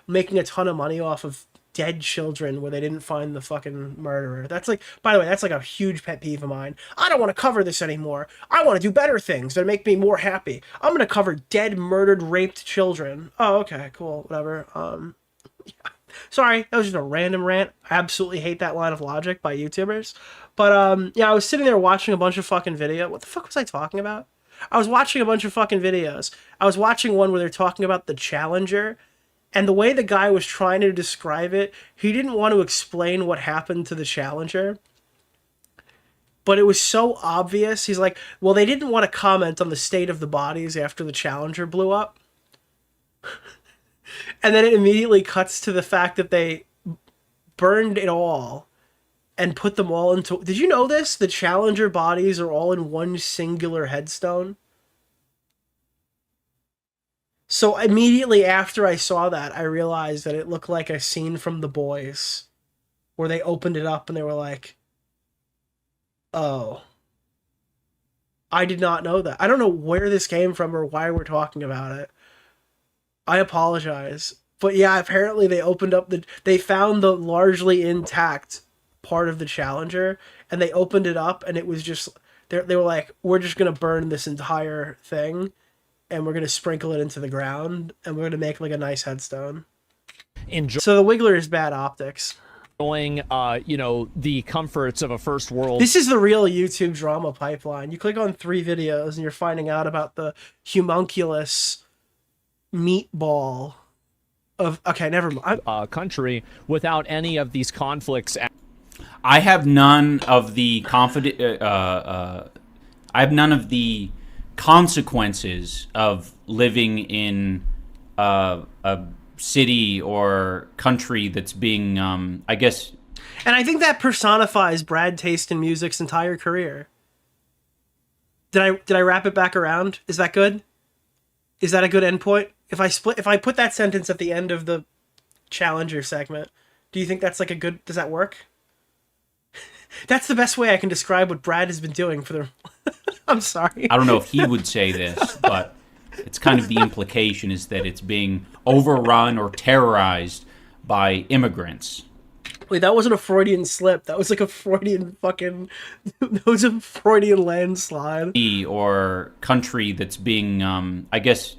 making a ton of money off of dead children where they didn't find the fucking murderer. That's like, by the way, that's like a huge pet peeve of mine. I don't want to cover this anymore. I want to do better things that make me more happy. I'm going to cover dead, murdered, raped children. Oh, okay, cool, whatever. Yeah. Sorry, that was just a random rant. I absolutely hate that line of logic by YouTubers. But, yeah, I was sitting there watching a bunch of fucking video. What the fuck was I talking about? I was watching a bunch of fucking videos. I was watching one where they're talking about the Challenger. And the way the guy was trying to describe it, he didn't want to explain what happened to the Challenger. But it was so obvious. He's like, well, they didn't want to comment on the state of the bodies after the Challenger blew up. And then it immediately cuts to the fact that they burned it all and put them all into... Did you know this? The Challenger bodies are all in one singular headstone. So immediately after I saw that, I realized that it looked like a scene from The Boys, where they opened it up and they were like, "Oh, I did not know that." I don't know where this came from or why we're talking about it. I apologize. But yeah, apparently they found the largely intact part of the Challenger, and they opened it up, and it was just, they were like, "We're just going to burn this entire thing, and we're going to sprinkle it into the ground, and we're going to make like a nice headstone." So the Wiggler is bad optics. Enjoying, the comforts of a first world. This is the real YouTube drama pipeline. You click on 3 videos, and you're finding out about the homunculus meatball of, okay, never mind. Country without any of these conflicts. I have none of the I have none of the consequences of living in a city or country that's being, I guess. And I think that personifies Brad Taste in music's entire career. Did I wrap it back around? Is that good? Is that a good endpoint? If I put that sentence at the end of the Challenger segment, do you think that's like a good, does that work? That's the best way I can describe what Brad has been doing for the... I'm sorry. I don't know if he would say this, but it's kind of the implication is that it's being overrun or terrorized by immigrants. Wait, that wasn't a Freudian slip. That was like a Freudian fucking... That was a Freudian landslide. Or country that's being, I guess...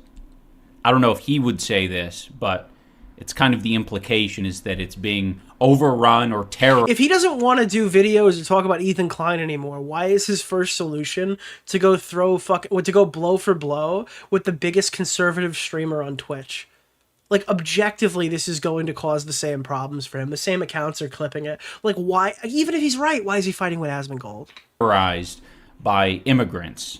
I don't know if he would say this, but it's kind of the implication is that it's being overrun or terrorized. If he doesn't want to do videos or talk about Ethan Klein anymore, why is his first solution to go to go blow for blow with the biggest conservative streamer on Twitch? Like, objectively, this is going to cause the same problems for him. The same accounts are clipping it. Like, why? Even if he's right, why is he fighting with Asmongold? Terrorized by immigrants.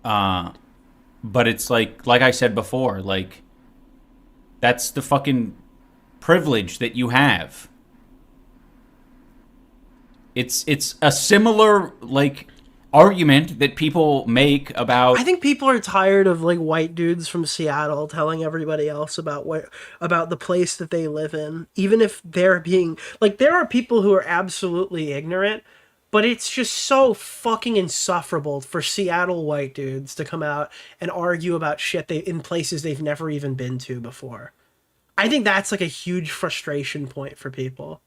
But it's like I said before, like, that's the fucking privilege that you have. It's a similar, like, argument that people make about... I think people are tired of, like, white dudes from Seattle telling everybody else about the place that they live in. Even if they're being... Like, there are people who are absolutely ignorant, but it's just so fucking insufferable for Seattle white dudes to come out and argue about shit in places they've never even been to before. I think that's like a huge frustration point for people.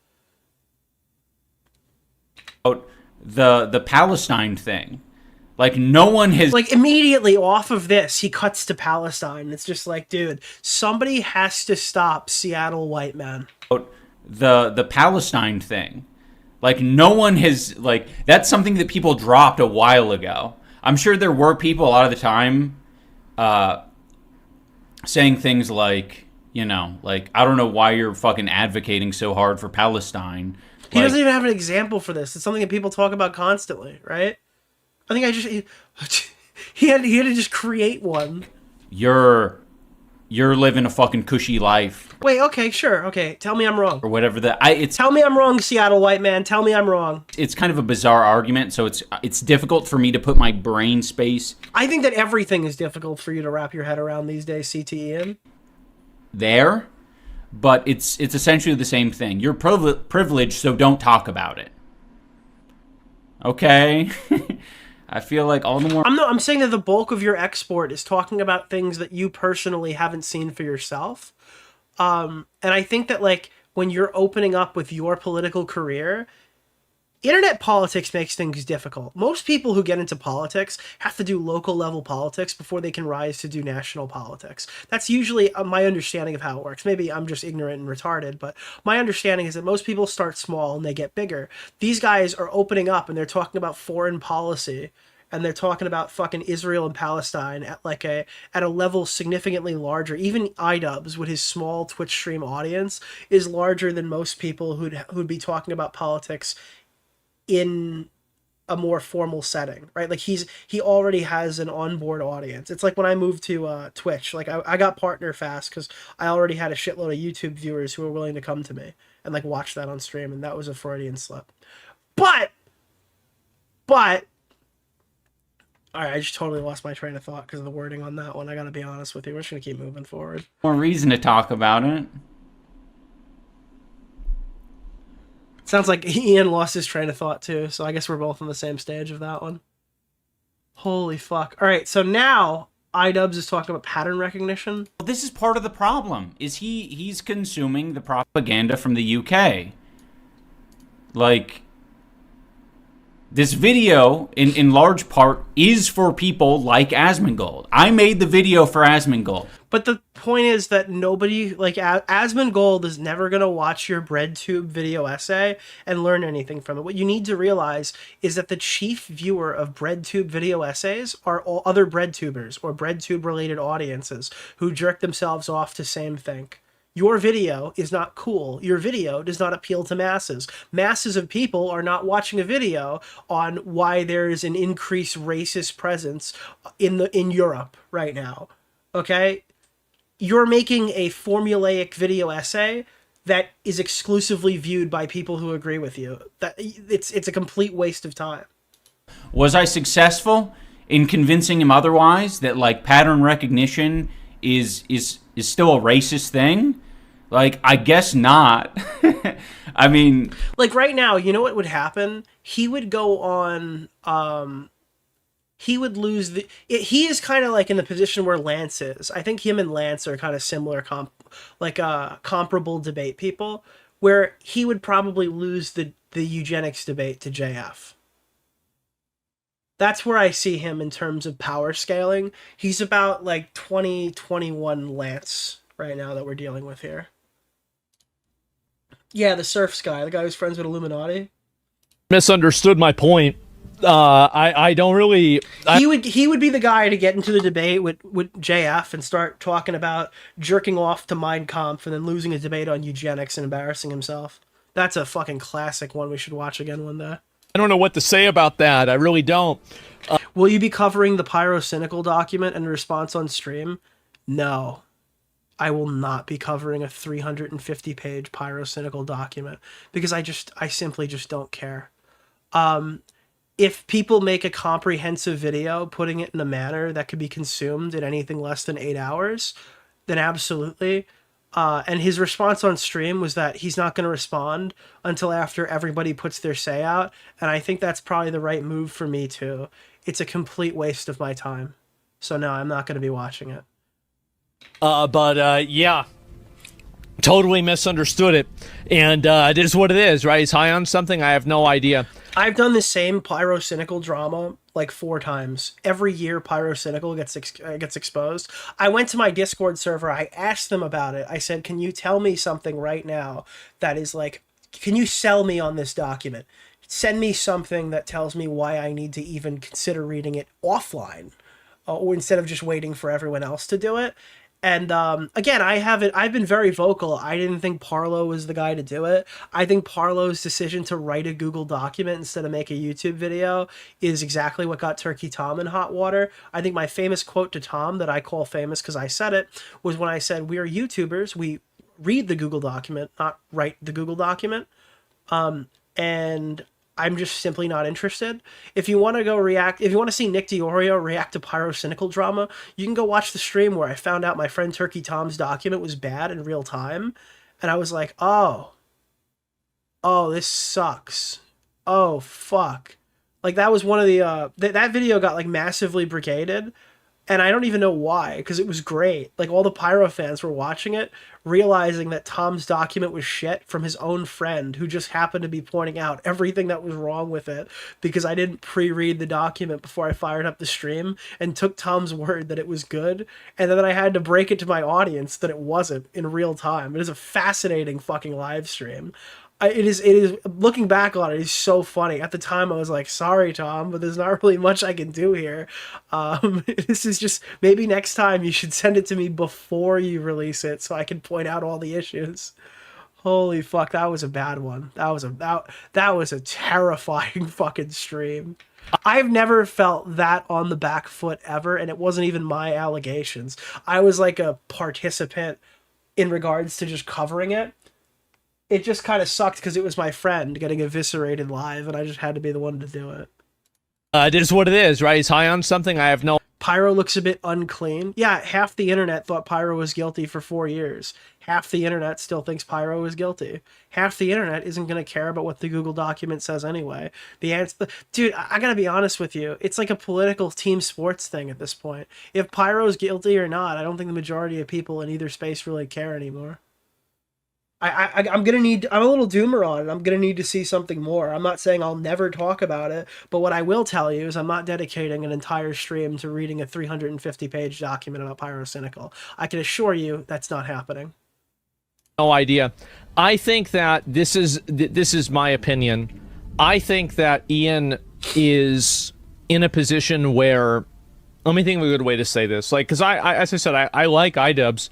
The Palestine thing. Like, no one has... Like, immediately off of this, he cuts to Palestine. It's just like, dude, somebody has to stop Seattle white men. The Palestine thing. Like, no one has, like, that's something that people dropped a while ago. I'm sure there were people a lot of the time saying things like, you know, like, I don't know why you're fucking advocating so hard for Palestine. He doesn't even have an example for this. It's something that people talk about constantly, right? I think he had to just create one. You're living a fucking cushy life. Wait, okay, sure, okay. Tell me I'm wrong. Or whatever Tell me I'm wrong, Seattle white man. Tell me I'm wrong. It's kind of a bizarre argument, so it's difficult for me to put my brain space. I think that everything is difficult for you to wrap your head around these days, CTE. There, but it's essentially the same thing. You're privileged, so don't talk about it. Okay? I feel like all the more... I'm saying that the bulk of your export is talking about things that you personally haven't seen for yourself. And I think that, like, when you're opening up with your political career, internet politics makes things difficult. Most people who get into politics have to do local level politics before they can rise to do national politics. That's usually my understanding of how it works. Maybe I'm just ignorant and retarded, but my understanding is that most people start small and they get bigger. These guys are opening up and they're talking about foreign policy, and they're talking about fucking Israel and Palestine at a level significantly larger. Even iDubbbz, with his small Twitch stream audience, is larger than most people who'd be talking about politics in a more formal setting, right? Like, he already has an onboard audience. It's like when I moved to Twitch, like I got partner fast because I already had a shitload of YouTube viewers who were willing to come to me and like watch that on stream, and that was a Freudian slip. But All right, I just totally lost my train of thought because of the wording on that one. I gotta be honest with you. We're just gonna keep moving forward. More reason to talk about it. Sounds like Ian lost his train of thought too, so I guess we're both on the same stage of that one. Holy fuck. All right, so now iDubbbz is talking about pattern recognition. Well, this is part of the problem, is he's consuming the propaganda from the UK. Like, this video, in large part, is for people like Asmongold. I made the video for Asmongold. But the point is that nobody, like, Asmongold is never going to watch your BreadTube video essay and learn anything from it. What you need to realize is that the chief viewer of BreadTube video essays are all other BreadTubers or BreadTube-related audiences who jerk themselves off to same thing. Your video is not cool. Your video does not appeal to masses. Masses of people are not watching a video on why there is an increased racist presence in Europe right now. Okay? You're making a formulaic video essay that is exclusively viewed by people who agree with you. That it's a complete waste of time. Was I successful in convincing him otherwise, that like pattern recognition is still a racist thing? Like, I guess not. I mean, like right now, you know what would happen? He would go on, he would lose he is kind of like in the position where Lance is. I think him and Lance are kind of similar, comparable debate people, where he would probably lose the eugenics debate to JF. That's where I see him in terms of power scaling. He's about like 2021 Lance right now that we're dealing with here. Yeah, the Surfs guy, the guy who's friends with Illuminati. Misunderstood my point. I don't really... He would be the guy to get into the debate with JF and start talking about jerking off to Mein Kampf and then losing a debate on eugenics and embarrassing himself. That's a fucking classic one we should watch again one day. I don't know what to say about that. I really don't. Will you be covering the Pyrocynical document and response on stream? No. I will not be covering a 350-page Pyrocynical document because I simply just don't care. If people make a comprehensive video, putting it in a manner that could be consumed in anything less than 8 hours, then absolutely. And his response on stream was that he's not going to respond until after everybody puts their say out. And I think that's probably the right move for me too. It's a complete waste of my time. So no, I'm not going to be watching it. Yeah, totally misunderstood it. And it is what it is, right? He's high on something. I have no idea. I've done the same Pyrocynical drama like 4 times. Every year Pyrocynical gets exposed. I went to my Discord server. I asked them about it. I said, can you tell me something right now that is like, can you sell me on this document? Send me something that tells me why I need to even consider reading it offline, or instead of just waiting for everyone else to do it. And again, I've been very vocal. I didn't think Parlo was the guy to do it. I think Parlo's decision to write a Google document instead of make a YouTube video is exactly what got Turkey Tom in hot water. I think my famous quote to Tom, that I call famous because I said it, was when I said, we are YouTubers. We read the Google document, not write the Google document. And I'm just simply not interested. If you want to go react, if you want to see Nick DeOrio react to Pyrocynical drama, you can go watch the stream where I found out my friend Turkey Tom's document was bad in real time. And I was like, oh, this sucks. Oh, fuck. Like, that was one of the, that video got, like, massively brigaded. And I don't even know why, because it was great. Like, all the Pyro fans were watching it, realizing that Tom's document was shit from his own friend, who just happened to be pointing out everything that was wrong with it, because I didn't pre-read the document before I fired up the stream, and took Tom's word that it was good, and then I had to break it to my audience that it wasn't in real time. It is a fascinating fucking live stream. It is looking back on it, it's so funny. At the time I was like, sorry Tom, but there's not really much I can do here. This is just, maybe next time you should send it to me before you release it so I can point out all the issues. Holy fuck, that was a bad one. That was a terrifying fucking stream. I've never felt that on the back foot ever, and it wasn't even my allegations. I was like a participant in regards to just covering it. It just kind of sucked because it was my friend getting eviscerated live, and I just had to be the one to do it. It is what it is, right? He's high on something. I have no... Pyro looks a bit unclean. Yeah, half the internet thought Pyro was guilty for 4 years. Half the internet still thinks Pyro is guilty. Half the internet isn't going to care about what the Google document says anyway. The answer, dude, I gotta be honest with you. It's like a political team sports thing at this point. If Pyro's guilty or not, I don't think the majority of people in either space really care anymore. I'm gonna need. I'm a little doomer on it. I'm gonna need to see something more. I'm not saying I'll never talk about it, but what I will tell you is I'm not dedicating an entire stream to reading a 350-page document about Pyrocynical. I can assure you that's not happening. No idea. I think that this is my opinion. I think that Ian is in a position where, let me think of a good way to say this. Like, because as I said, I like iDubbbz,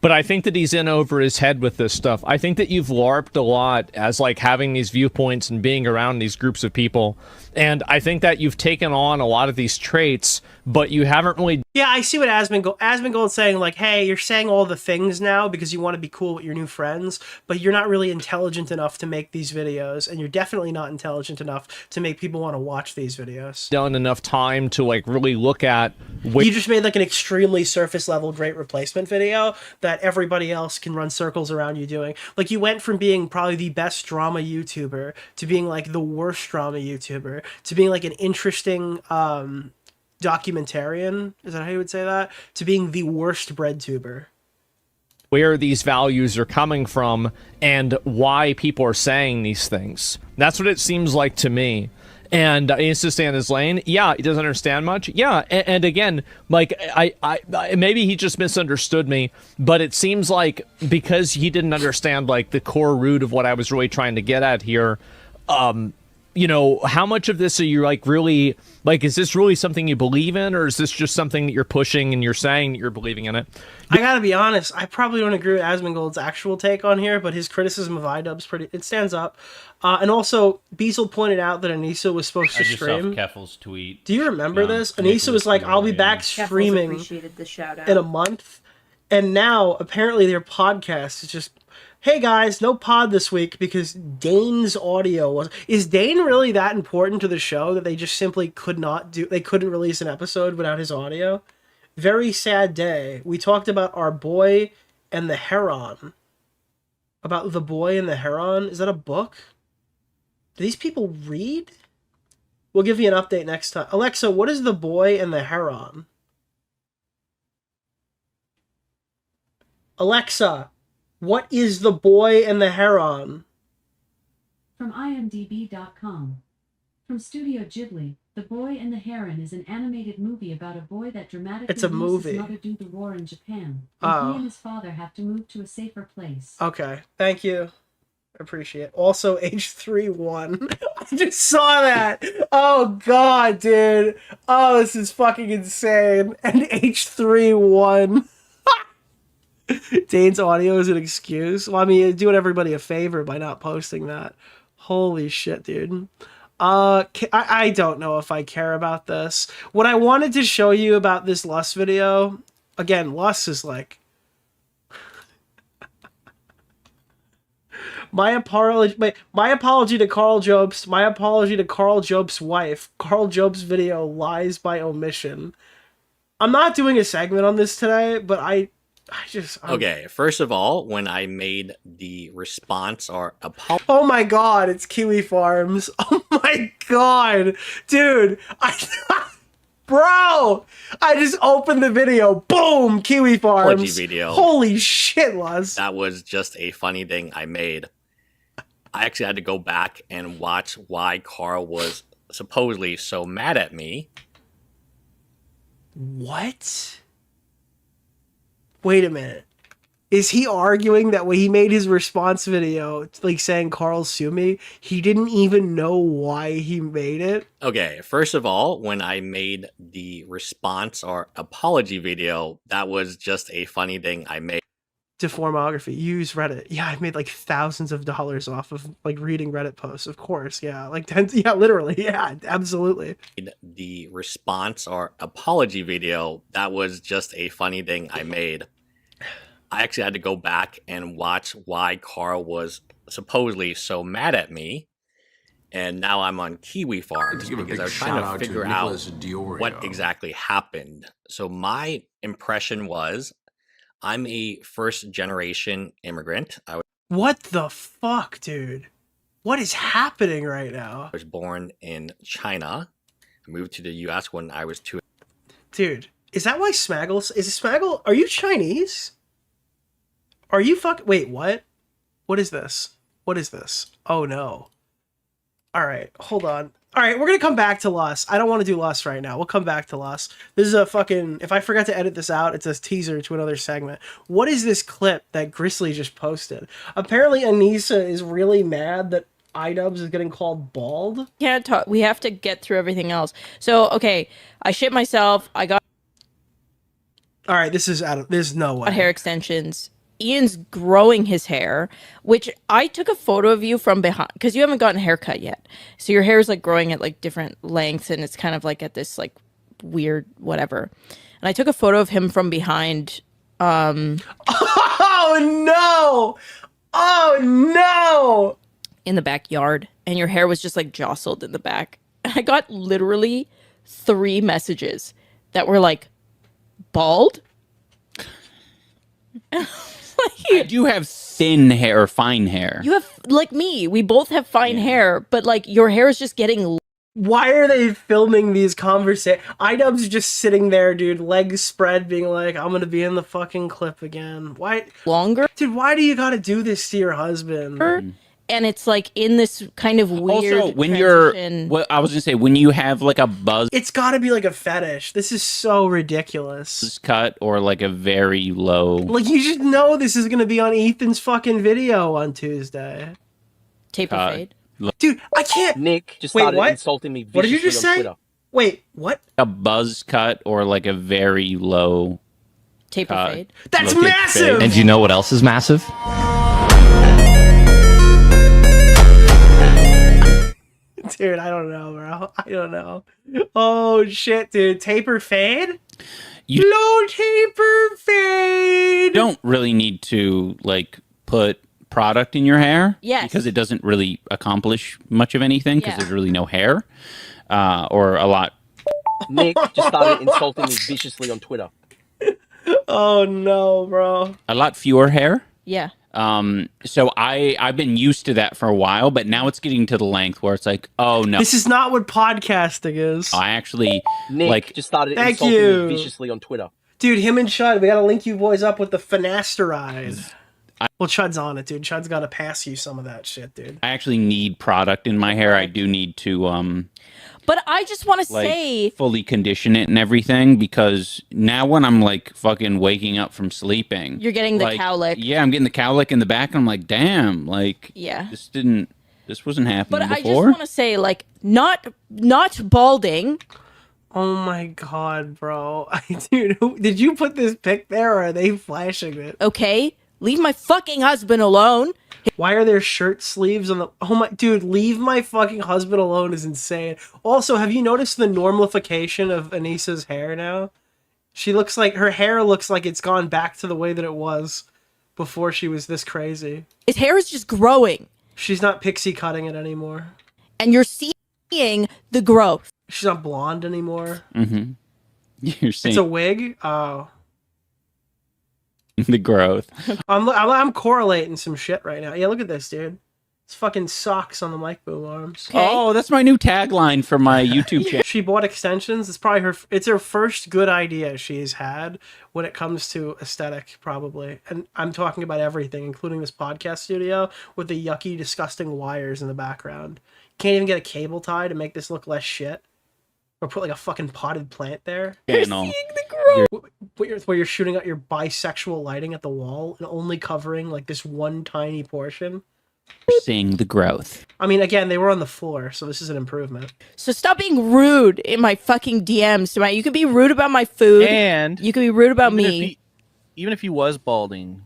but I think that he's in over his head with this stuff. I think that you've LARPed a lot as like having these viewpoints and being around these groups of people. And I think that you've taken on a lot of these traits, but you haven't really... Yeah, I see what Asmongold's saying, like, hey, you're saying all the things now because you want to be cool with your new friends, but you're not really intelligent enough to make these videos, and you're definitely not intelligent enough to make people want to watch these videos. Done enough time to, like, really look at... You just made, like, an extremely surface-level great replacement video that everybody else can run circles around you doing. Like, you went from being probably the best drama YouTuber to being, like, the worst drama YouTuber to being, like, an interesting, documentarian, is that how you would say that? To being the worst bread tuber. Where these values are coming from and why people are saying these things. That's what it seems like to me. And he needs to stay in his lane. Yeah, he doesn't understand much. Yeah, and again, like, I maybe he just misunderstood me, but it seems like because he didn't understand, like, the core root of what I was really trying to get at here, you know, how much of this are you, like, really, like, is this really something you believe in, or is this just something that you're pushing and you're saying that you're believing in it? I gotta be honest, I probably don't agree with Asmongold's actual take on here, but his criticism of iDubbbz it stands up. And also, Beazle pointed out that Anissa was supposed to stream. Keffel's tweet. Do you remember this? Anissa was like, I'll be back streaming in a month. And now, apparently, their podcast is just... Hey guys, no pod this week because Dane's audio was... Is Dane really that important to the show that they just simply they couldn't release an episode without his audio? Very sad day. We talked about Our Boy and the Heron. About The Boy and the Heron? Is that a book? Do these people read? We'll give you an update next time. Alexa, what is The Boy and the Heron? Alexa, what is The Boy and the Heron? From imdb.com. From Studio Ghibli, The Boy and the Heron is an animated movie about a boy that dramatically loses his mother due to the war in Japan. And he and his father have to move to a safer place. Okay, thank you. Appreciate it. Also, H31. I just saw that. Oh, God, dude. Oh, this is fucking insane. And H31. Dane's audio is an excuse. Well, I mean, doing everybody a favor by not posting that. Holy shit, dude. I don't know if I care about this. What I wanted to show you about this Lust video, again, Lust is like... My apology to Carl Jobst. My apology to Carl Jobst's wife. Carl Jobst's video lies by omission. I'm not doing a segment on this today, but Okay, first of all, when I made the response or apology... Oh my god, it's Kiwi Farms. Oh my god. Dude, Bro! I just opened the video. Boom! Kiwi Farms. Apology video. Holy shit, Luz. That was just a funny thing I made. I actually had to go back and watch why Carl was supposedly so mad at me. What? Wait a minute. Is he arguing that when he made his response video, like saying Carl sue me, he didn't even know why he made it? Okay, first of all, when I made the response or apology video, that was just a funny thing I made. Deformography. Use Reddit. Yeah, I made like thousands of dollars off of like reading Reddit posts, of course. Yeah, like yeah, literally. Yeah, absolutely. The response or apology video, that was just a funny thing I made. I actually had to go back and watch why Carl was supposedly so mad at me. and now I'm on kiwi farms because I was trying to figure out what exactly happened. So my impression was, I'm a first generation immigrant. What the fuck, dude? What is happening right now? I was born in China. I moved to the US when I was 2. Dude, is that why Smaggles? Is Smaggle? Are you Chinese? Are you wait, what? What is this? What is this? Oh no. Alright, hold on. Alright, we're gonna come back to Lust. I don't want to do Lust right now. We'll come back to Lust. This is a fucking... If I forgot to edit this out, it's a teaser to another segment. What is this clip that Grizzly just posted? Apparently Anissa is really mad that iDubbbz is getting called bald. Can't talk. We have to get through everything else. So, okay, I shit myself. I got... Alright, this is out of... There's no way. Hair extensions. Ian's growing his hair, which I took a photo of you from behind, because you haven't gotten a haircut yet. So your hair is like growing at like different lengths, and it's kind of like at this like weird whatever. And I took a photo of him from behind. Oh no! Oh no! In the backyard, and your hair was just like jostled in the back. And I got literally 3 messages that were like, bald? I do have thin hair or fine hair. You have, like me, we both have fine hair, but like your hair is just getting... Why are they filming these conversations? iDubbbz just sitting there, dude, legs spread, being like, I'm gonna be in the fucking clip again. Why? Longer? Dude, why do you gotta do this to your husband? And it's like in this kind of weird Also, when transition. what I was gonna say, when you have like a buzz It's gotta be like a fetish. This is so ridiculous. cut or like a very low, Like, you just know this is gonna be on Ethan's fucking video on Tuesday. Taper fade. Dude, I can't... Nick just Wait, started what? insulting me viciously What did you just on say? Twitter. Wait, what? a buzz cut or like a very low taper cut. fade. That's Low taper massive! fade. And do you know what else is massive? Dude, I don't know, bro. I don't know. Oh, shit, dude. Taper fade? Low taper fade! You don't really need to like put product in your hair, Yes. because it doesn't really accomplish much of anything because Yeah. there's really no hair, or a lot. Nick just started insulting me viciously on Twitter. Oh, no, bro. A lot fewer hair. Yeah. So I've been used to that for a while, but now it's getting to the length where it's like, oh no, This is not what podcasting is. I actually Nick like. just started Thank insulting you. me viciously on Twitter. Dude, him and Chud, we gotta link you boys up with the finasteride. Well, Chud's on it, dude. Chud's gotta pass you some of that shit, dude. I actually need product in my hair. I do need to But I just want to like say... fully condition it and everything, because now when I'm like fucking waking up from sleeping, You're getting the like, cowlick. Yeah, I'm getting the cowlick in the back, and I'm like, damn, like Yeah. this wasn't happening But I just before. want to say, like, not balding. Oh my god, bro. Dude, did you put this pic there, or are they flashing it? Okay? Leave my fucking husband alone. Why are there shirt sleeves on the... Oh my... Dude, leave my fucking husband alone is insane. Also, have you noticed the normalification of Anissa's hair now? She looks like... Her hair looks like it's gone back to the way that it was before she was this crazy. His hair is just growing. She's not pixie cutting it anymore. And you're seeing the growth. She's not blonde anymore. Mm-hmm. You're seeing It's a wig? Oh. the growth. I'm correlating some shit right now. Yeah, look at this, dude. It's fucking socks on the mic boom arms. Oh, that's my new tagline for my YouTube channel. She bought extensions. It's probably it's her first good idea she's had when it comes to aesthetic, probably. And I'm talking about everything, including this podcast studio with the yucky, disgusting wires in the background. Can't even get a cable tie to make this look less shit. Or put like a fucking potted plant there. Channel. Where you're shooting out your bisexual lighting at the wall and only covering like this one tiny portion. You're seeing the growth. I mean, again, they were on the floor, so this is an improvement. So stop being rude in my fucking DMs. You can be rude about my food. And you can be rude about me. Even if he was balding,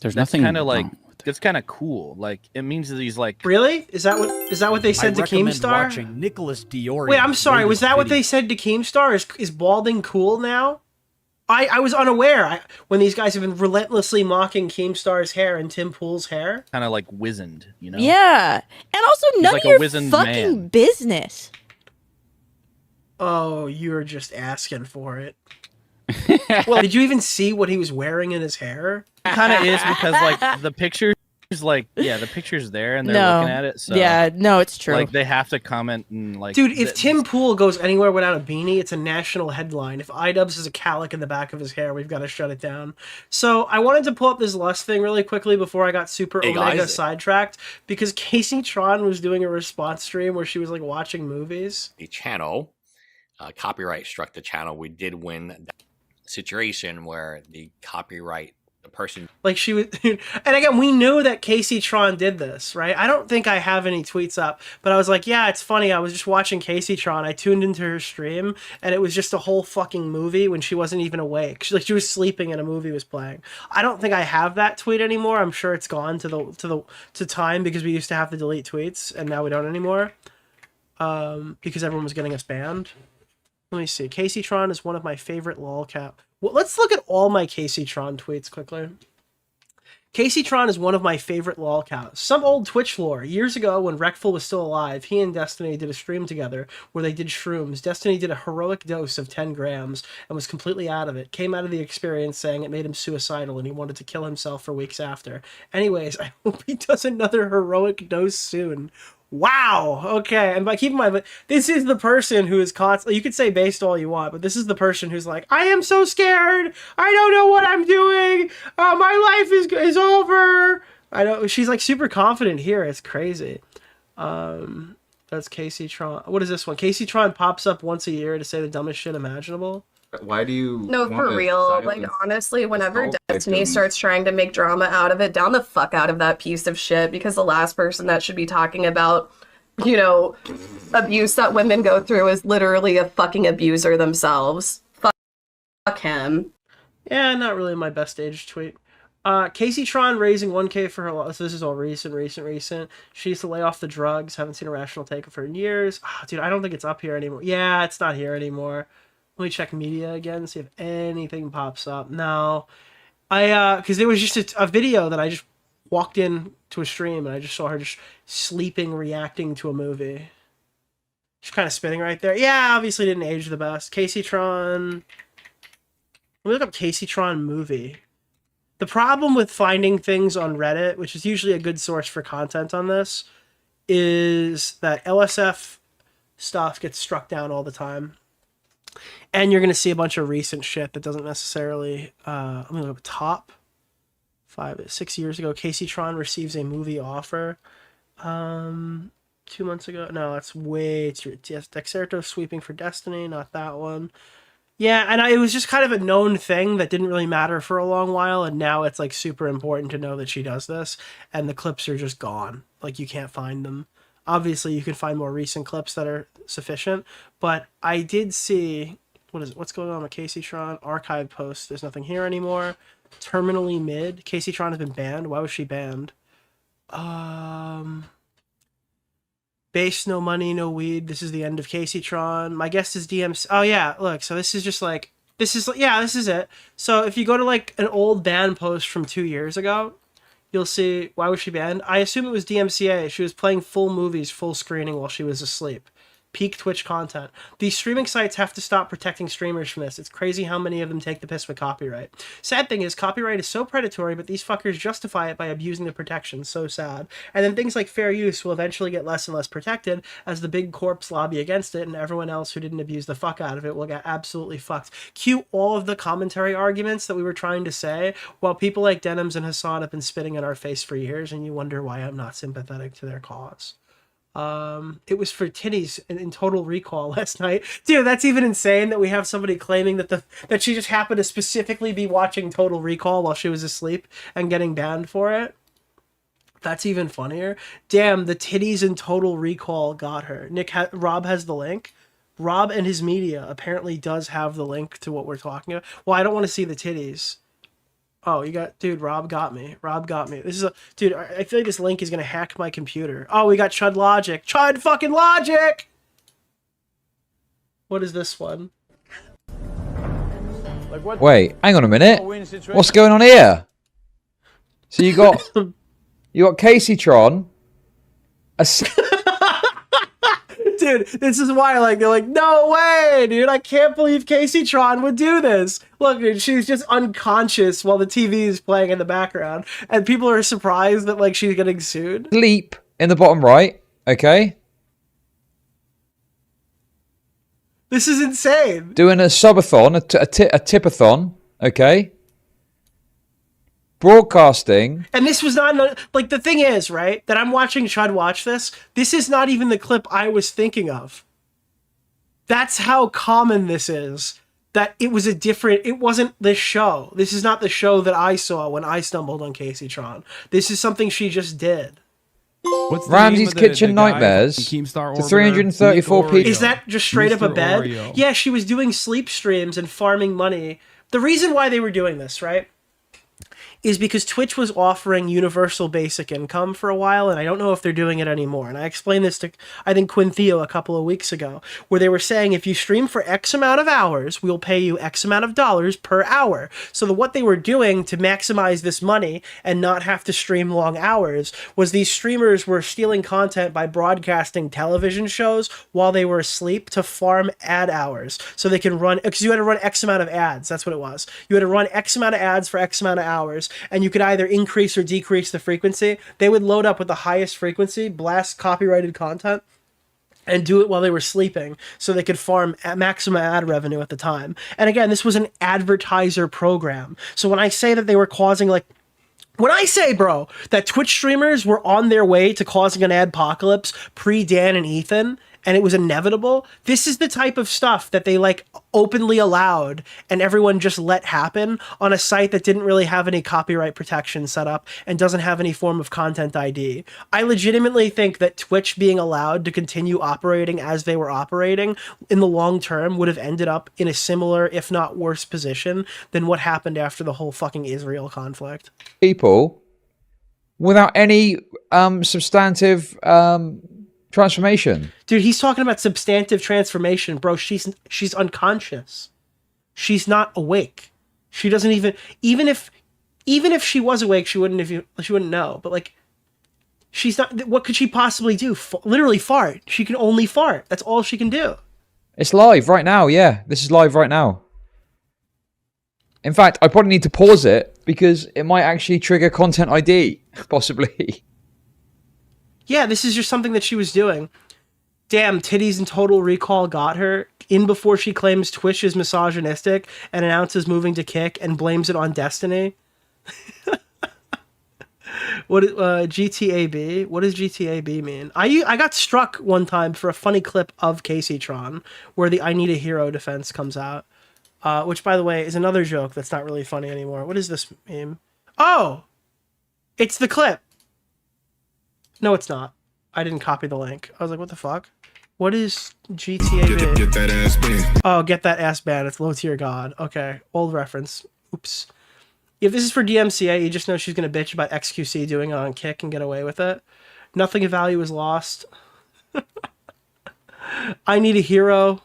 there's that's nothing kind of like wrong. it's kind of cool. Like it means that he's like Really? Is that what they said to Keemstar? Watching Nicholas DeOrio. Wait, I'm sorry. Was that what they said to Keemstar? Is balding cool now? I was unaware when these guys have been relentlessly mocking Keemstar's hair and Tim Pool's hair. Kind of like wizened, you know? Yeah. And also none like of a your wizened fucking man. business. Oh, you're just asking for it. Well, did you even see what he was wearing in his hair? Kind of is because like the pictures, like the picture's there and they're looking at it. So yeah, no, it's true. Like they have to comment and like. Dude, if Tim Pool goes anywhere without a beanie, it's a national headline. If iDubbbz has a calic in the back of his hair, we've got to shut it down. So I wanted to pull up this Lust thing really quickly before I got super Omega sidetracked, because Kaceyton was doing a response stream where she was like watching movies. The channel, copyright struck the channel. We did win that situation where the copyright, the person, like she was, and again, we knew that Kaceyton did this, right? I don't think I have any tweets up, but I was like, yeah, it's funny. I was just watching Kaceyton. I tuned into her stream, and it was just a whole fucking movie when she wasn't even awake. She was sleeping and a movie was playing. I don't think I have that tweet anymore. I'm sure it's gone to time because we used to have to delete tweets, and now we don't anymore, because everyone was getting us banned. Let me see. Kaceyton is one of my favorite lolcat. Well, let's look at all my Kaceyton tweets quickly. Kaceyton is one of my favorite lolcats. Some old Twitch lore. Years ago, when Wreckful was still alive, he and Destiny did a stream together where they did shrooms. Destiny did a heroic dose of 10 grams and was completely out of it. Came out of the experience saying it made him suicidal and he wanted to kill himself for weeks after. Anyways, I hope he does another heroic dose soon. Wow. Okay. And by keep in mind, but this is the person who is constantly, you could say based all you want, but this is the person who's like, I am so scared. I don't know what I'm doing. My life is over. I know she's like super confident here. It's crazy. That's Kaceyton. What is this one? Kaceyton pops up once a year to say the dumbest shit imaginable. Why do you No, for real. Like, honestly, whenever Destiny starts trying to make drama out of it, down the fuck out of that piece of shit, because the last person that should be talking about, you know, abuse that women go through is literally a fucking abuser themselves. Fuck him. Yeah, not really my best age tweet. Kaceyton raising 1K for her. So this is all recent. She used to lay off the drugs. Haven't seen a rational take of her in years. Dude, I don't think it's up here anymore. Yeah, it's not here anymore. Let me check media again, see if anything pops up. No. Because it was just a video that I just walked in to a stream and I just saw her just sleeping, reacting to a movie. She's kind of spinning right there. Yeah, obviously didn't age the best. Kaceyton. Let me look up Kaceyton movie. The problem with finding things on Reddit, which is usually a good source for content on this, is that LSF stuff gets struck down all the time. And you're going to see a bunch of recent shit that doesn't necessarily... let me look up top. 6 years ago, Kaceyton receives a movie offer. 2 months ago. No, that's way too... Yes, Dexerto sweeping for Destiny, not that one. Yeah, and it was just kind of a known thing that didn't really matter for a long while, and now it's like super important to know that she does this, and the clips are just gone. Like, you can't find them. Obviously, you can find more recent clips that are sufficient, but I did see... What's going on with Kaceyton? Archive posts. There's nothing here anymore. Terminally mid. Kaceyton has been banned. Why was she banned? Base, no money, no weed. This is the end of Kaceyton. My guest is DMs. Oh yeah, look. So this is just like this is it. So if you go to like an old ban post from 2 years ago, you'll see why was she banned. I assume it was DMCA. She was playing full movies, full screening while she was asleep. Peak Twitch content. These streaming sites have to stop protecting streamers from this. It's crazy how many of them take the piss with copyright. Sad thing is, copyright is so predatory, but these fuckers justify it by abusing the protection. So sad. And then things like fair use will eventually get less and less protected as the big corps lobby against it, and everyone else who didn't abuse the fuck out of it will get absolutely fucked. Cue all of the commentary arguments that we were trying to say, while people like Denims and Hasan have been spitting in our face for years, and you wonder why I'm not sympathetic to their cause. It was for titties in Total Recall last night. Dude, that's even insane that we have somebody claiming that she just happened to specifically be watching Total Recall while she was asleep and getting banned for it. That's even funnier. Damn, the titties in Total Recall got her. Rob has the link. Rob and his media apparently does have the link to what we're talking about. Well, I don't want to see the titties. Oh, dude, Rob got me. This is dude, I feel like this link is going to hack my computer. Oh, we got Chud Logic. Chud fucking Logic! What is this one? Wait, hang on a minute. What's going on here? So you got Kaceyton. Dude, this is why they're like, no way, dude. I can't believe Kaceyton would do this. Look, dude, she's just unconscious while the TV is playing in the background, and people are surprised that like she's getting sued. Sleep in the bottom right. Okay. This is insane. Doing a subathon, a tipathon. Okay. Broadcasting. And this was not, like, the thing is, right, that I'm watching Chud watch this. This is not even the clip I was thinking of. That's how common this is. That it was it wasn't this show. This is not the show that I saw when I stumbled on Kaceyton. This is something she just did. What's Ramsey's Kitchen Nightmares to 334 people. Is that just straight up a bed? Yeah, she was doing sleep streams and farming money. The reason why they were doing this, right, is because Twitch was offering universal basic income for a while, and I don't know if they're doing it anymore. And I explained this to, I think, Quinn Theo a couple of weeks ago, where they were saying if you stream for X amount of hours, we'll pay you X amount of dollars per hour. So what they were doing to maximize this money and not have to stream long hours was these streamers were stealing content by broadcasting television shows while they were asleep to farm ad hours. So they can run, because you had to run X amount of ads. That's what it was. You had to run X amount of ads for X amount of hours, and you could either increase or decrease the frequency. They would load up with the highest frequency, blast copyrighted content, and do it while they were sleeping so they could farm at maximum ad revenue at the time. And again, this was an advertiser program. So when I say that they were causing, like, when I say, bro, that Twitch streamers were on their way to causing an adpocalypse pre-Dan and Ethan, and it was inevitable, this is the type of stuff that they like openly allowed and everyone just let happen on a site that didn't really have any copyright protection set up and doesn't have any form of content ID. I legitimately think that Twitch being allowed to continue operating as they were operating in the long term would have ended up in a similar, if not worse, position than what happened after the whole fucking Israel conflict. People without any substantive transformation. Dude, he's talking about substantive transformation, bro. She's unconscious. She's not awake. She doesn't even if she was awake, she wouldn't know. But like, she's not. What could she possibly do? Literally fart. She can only fart. That's all she can do. It's live right now. Yeah, this is live right now. In fact, I probably need to pause it because it might actually trigger content ID, possibly. Yeah, this is just something that she was doing. Damn, Titties and Total Recall got her in before she claims Twitch is misogynistic and announces moving to Kick and blames it on Destiny. What GTAB? What does GTAB mean? I got struck one time for a funny clip of Kaceyton where the I Need a Hero defense comes out, which, by the way, is another joke that's not really funny anymore. What is this meme? Oh, it's the clip. No, it's not. I didn't copy the link. I was like, what the fuck? What is GTA? Get that ass banned. Oh, get that ass banned. It's low tier god. Okay, old reference. Oops. If this is for DMCA, you just know she's going to bitch about XQC doing it on Kick and get away with it. Nothing of value is lost. I Need a Hero.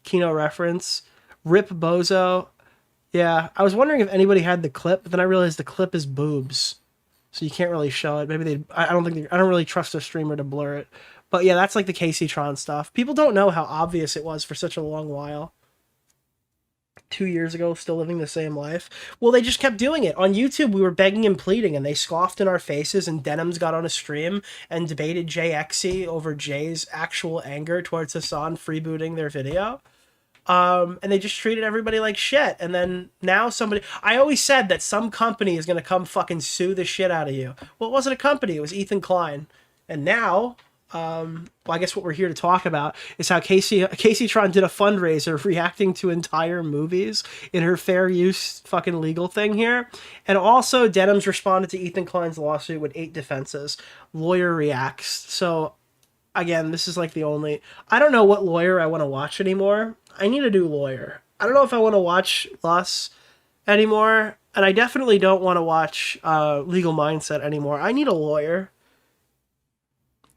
Kino reference. Rip Bozo. Yeah, I was wondering if anybody had the clip, but then I realized the clip is boobs. So you can't really show it. Maybe I don't really trust a streamer to blur it. But yeah, that's like the Kaceyton stuff. People don't know how obvious it was for such a long while. 2 years ago, still living the same life. Well, they just kept doing it. On YouTube, we were begging and pleading, and they scoffed in our faces, and Denims got on a stream and debated JXE over Jay's actual anger towards Hasan freebooting their video. And they just treated everybody like shit. And then now I always said that some company is going to come fucking sue the shit out of you. Well, it wasn't a company. It was Ethan Klein. And now, well, I guess what we're here to talk about is how Kaceyton did a fundraiser reacting to entire movies in her fair use fucking legal thing here. And also Denims responded to Ethan Klein's lawsuit with 8 defenses. Lawyer reacts. So again, this is like the only, I don't know what lawyer I want to watch anymore. I need a new lawyer. I don't know if I want to watch Lus anymore, and I definitely don't want to watch Legal Mindset anymore. I need a lawyer.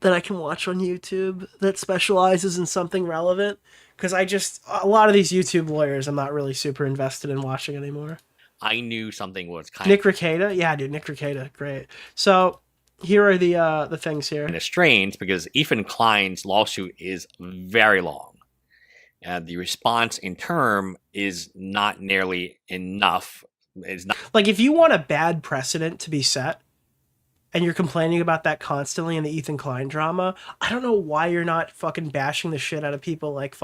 that I can watch on YouTube that specializes in something relevant. Because a lot of these YouTube lawyers, I'm not really super invested in watching anymore. I knew something was kind Nick Rekieta? Yeah, dude, Nick Rekieta. Great. So here are the things here. of strange because Ethan Klein's lawsuit is very long. The response in term is not nearly enough. It's not like if you want a bad precedent to be set and you're complaining about that constantly in the Ethan Klein drama, I don't know why you're not fucking bashing the shit out of people like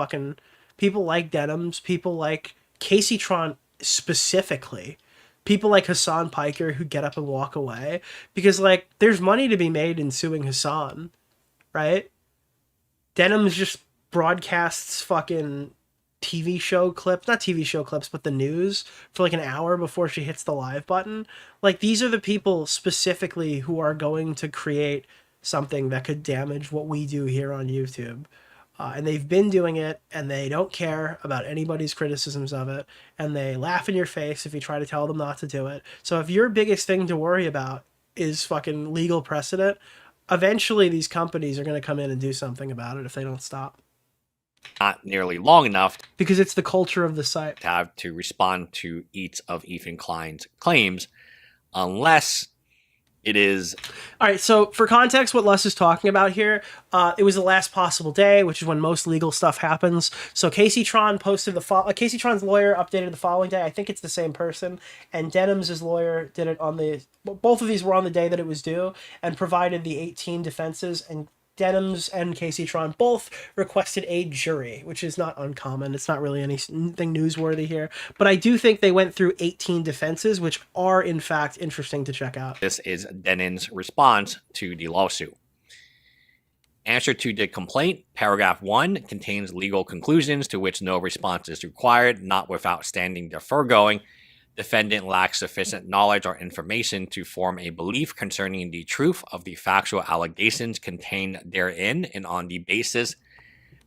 Denims, people like Kaceyton specifically, people like Hasan Piker who get up and walk away because like there's money to be made in suing Hasan, right? Denims just broadcasts fucking TV show clips, not TV show clips, but the news for like an hour before she hits the live button. Like these are the people specifically who are going to create something that could damage what we do here on YouTube. And they've been doing it, and they don't care about anybody's criticisms of it, and they laugh in your face if you try to tell them not to do it. So if your biggest thing to worry about is fucking legal precedent, eventually these companies are going to come in and do something about it if they don't stop. Not nearly long enough because it's the culture of the site to have to respond to each of Ethan Klein's claims unless it is. All right, so for context, what Les is talking about here, it was the last possible day, which is when most legal stuff happens. So Kaceyton posted Kaceyton's lawyer updated the following day. I think it's the same person, and Denims' lawyer did it on both of these were on the day that it was due and provided the 18 defenses, and Denims and Kaceyton both requested a jury, which is not uncommon. It's not really anything newsworthy here. But I do think they went through 18 defenses, which are, in fact, interesting to check out. This is Denims' response to the lawsuit. Answer to the complaint, paragraph 1, contains legal conclusions to which no response is required, notwithstanding the foregoing. Defendant lacks sufficient knowledge or information to form a belief concerning the truth of the factual allegations contained therein, and on the basis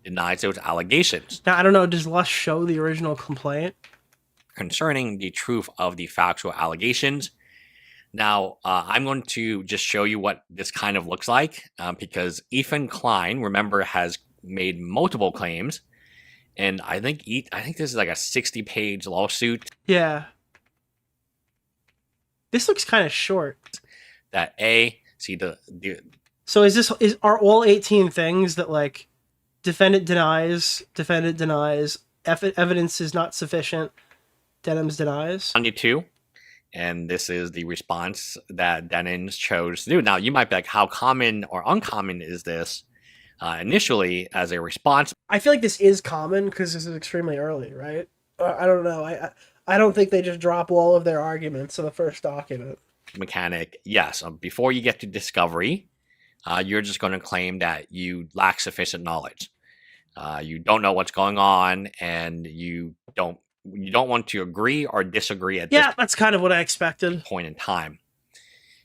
denies those allegations. Now, I don't know, does Les show the original complaint? Concerning the truth of the factual allegations. Now, I'm going to just show you what this kind of looks like, because Ethan Klein, remember, has made multiple claims, and I think this is like a 60-page lawsuit. Yeah. This looks kind of short. So are all 18 things that like defendant denies, evidence is not sufficient, Denims denies? 92, and this is the response that Denims chose to do. Now, you might be like, how common or uncommon is this initially as a response? I feel like this is common because this is extremely early, right? I don't know. I don't think they just drop all of their arguments in the first document. Mechanic, yes. Before you get to discovery, you're just going to claim that you lack sufficient knowledge. You don't know what's going on, and you don't want to agree or disagree at this that's kind of what I expected. Point in time.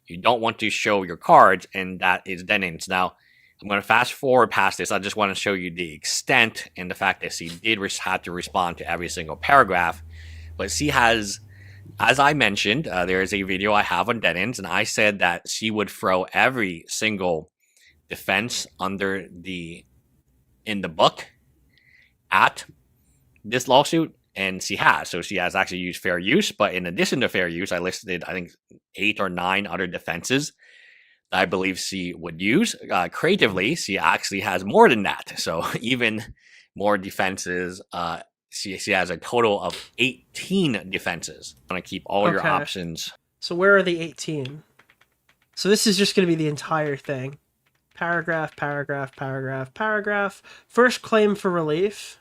You don't want to show your cards, and that is Denims. Now, I'm going to fast forward past this. I just want to show you the extent and the fact that she did have to respond to every single paragraph. But she has, as I mentioned, there is a video I have on Denims, and I said that she would throw every single defense in the book at this lawsuit, and she has. So she has actually used fair use, but in addition to fair use, I listed, I think, 8 or 9 other defenses that I believe she would use. Creatively, she actually has more than that. So even more defenses. She has a total of 18 defenses. I'm going to keep all your options. So where are the 18? So this is just going to be the entire thing. Paragraph. First claim for relief.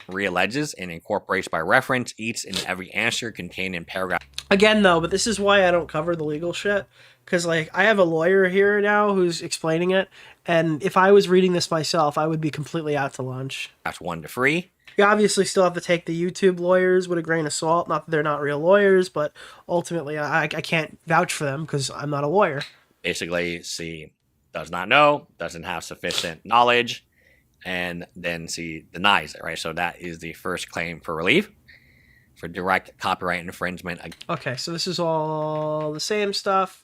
Realleges and incorporates by reference each and every answer contained in paragraph. Again, though, but this is why I don't cover the legal shit. Because, like, I have a lawyer here now who's explaining it. And if I was reading this myself, I would be completely out to lunch. That's 1 to 3. You obviously still have to take the YouTube lawyers with a grain of salt. Not that they're not real lawyers, but ultimately I can't vouch for them because I'm not a lawyer. Basically, she does not know, doesn't have sufficient knowledge, and then she denies it, right? So that is the first claim for relief for direct copyright infringement. Okay, so this is all the same stuff.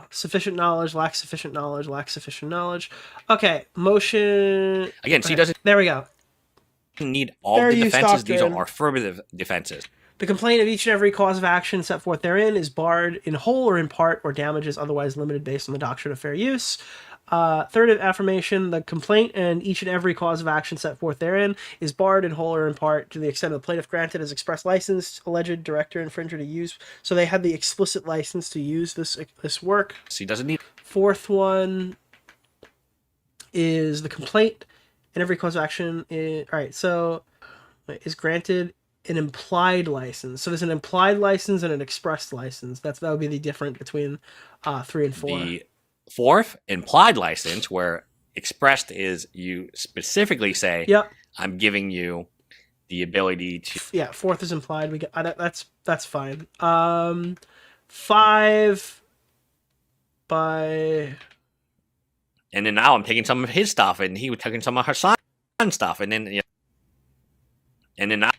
Sufficient knowledge, lacks sufficient knowledge, lacks sufficient knowledge. Okay, motion. Again, she doesn't. There we go. Need all Fair the use defenses. These doctrine. are affirmative defenses. The complaint of each and every cause of action set forth therein is barred in whole or in part, or damages otherwise limited based on the doctrine of fair use. Third affirmation, the complaint and each and every cause of action set forth therein is barred in whole or in part to the extent of the plaintiff granted as express license, alleged director, infringer to use. So they had the explicit license to use this work. She doesn't need. Fourth one is the complaint and every cause of action is, all right, so is granted an implied license. So there's an implied license and an expressed license. That would be the difference between 3 and 4. The fourth, implied license, where expressed is you specifically say, "Yep, I'm giving you the ability to." Yeah, fourth is implied. We get that's fine. 5 by. And then now I'm taking some of his stuff, and he was taking some of Hasan stuff, and then and then now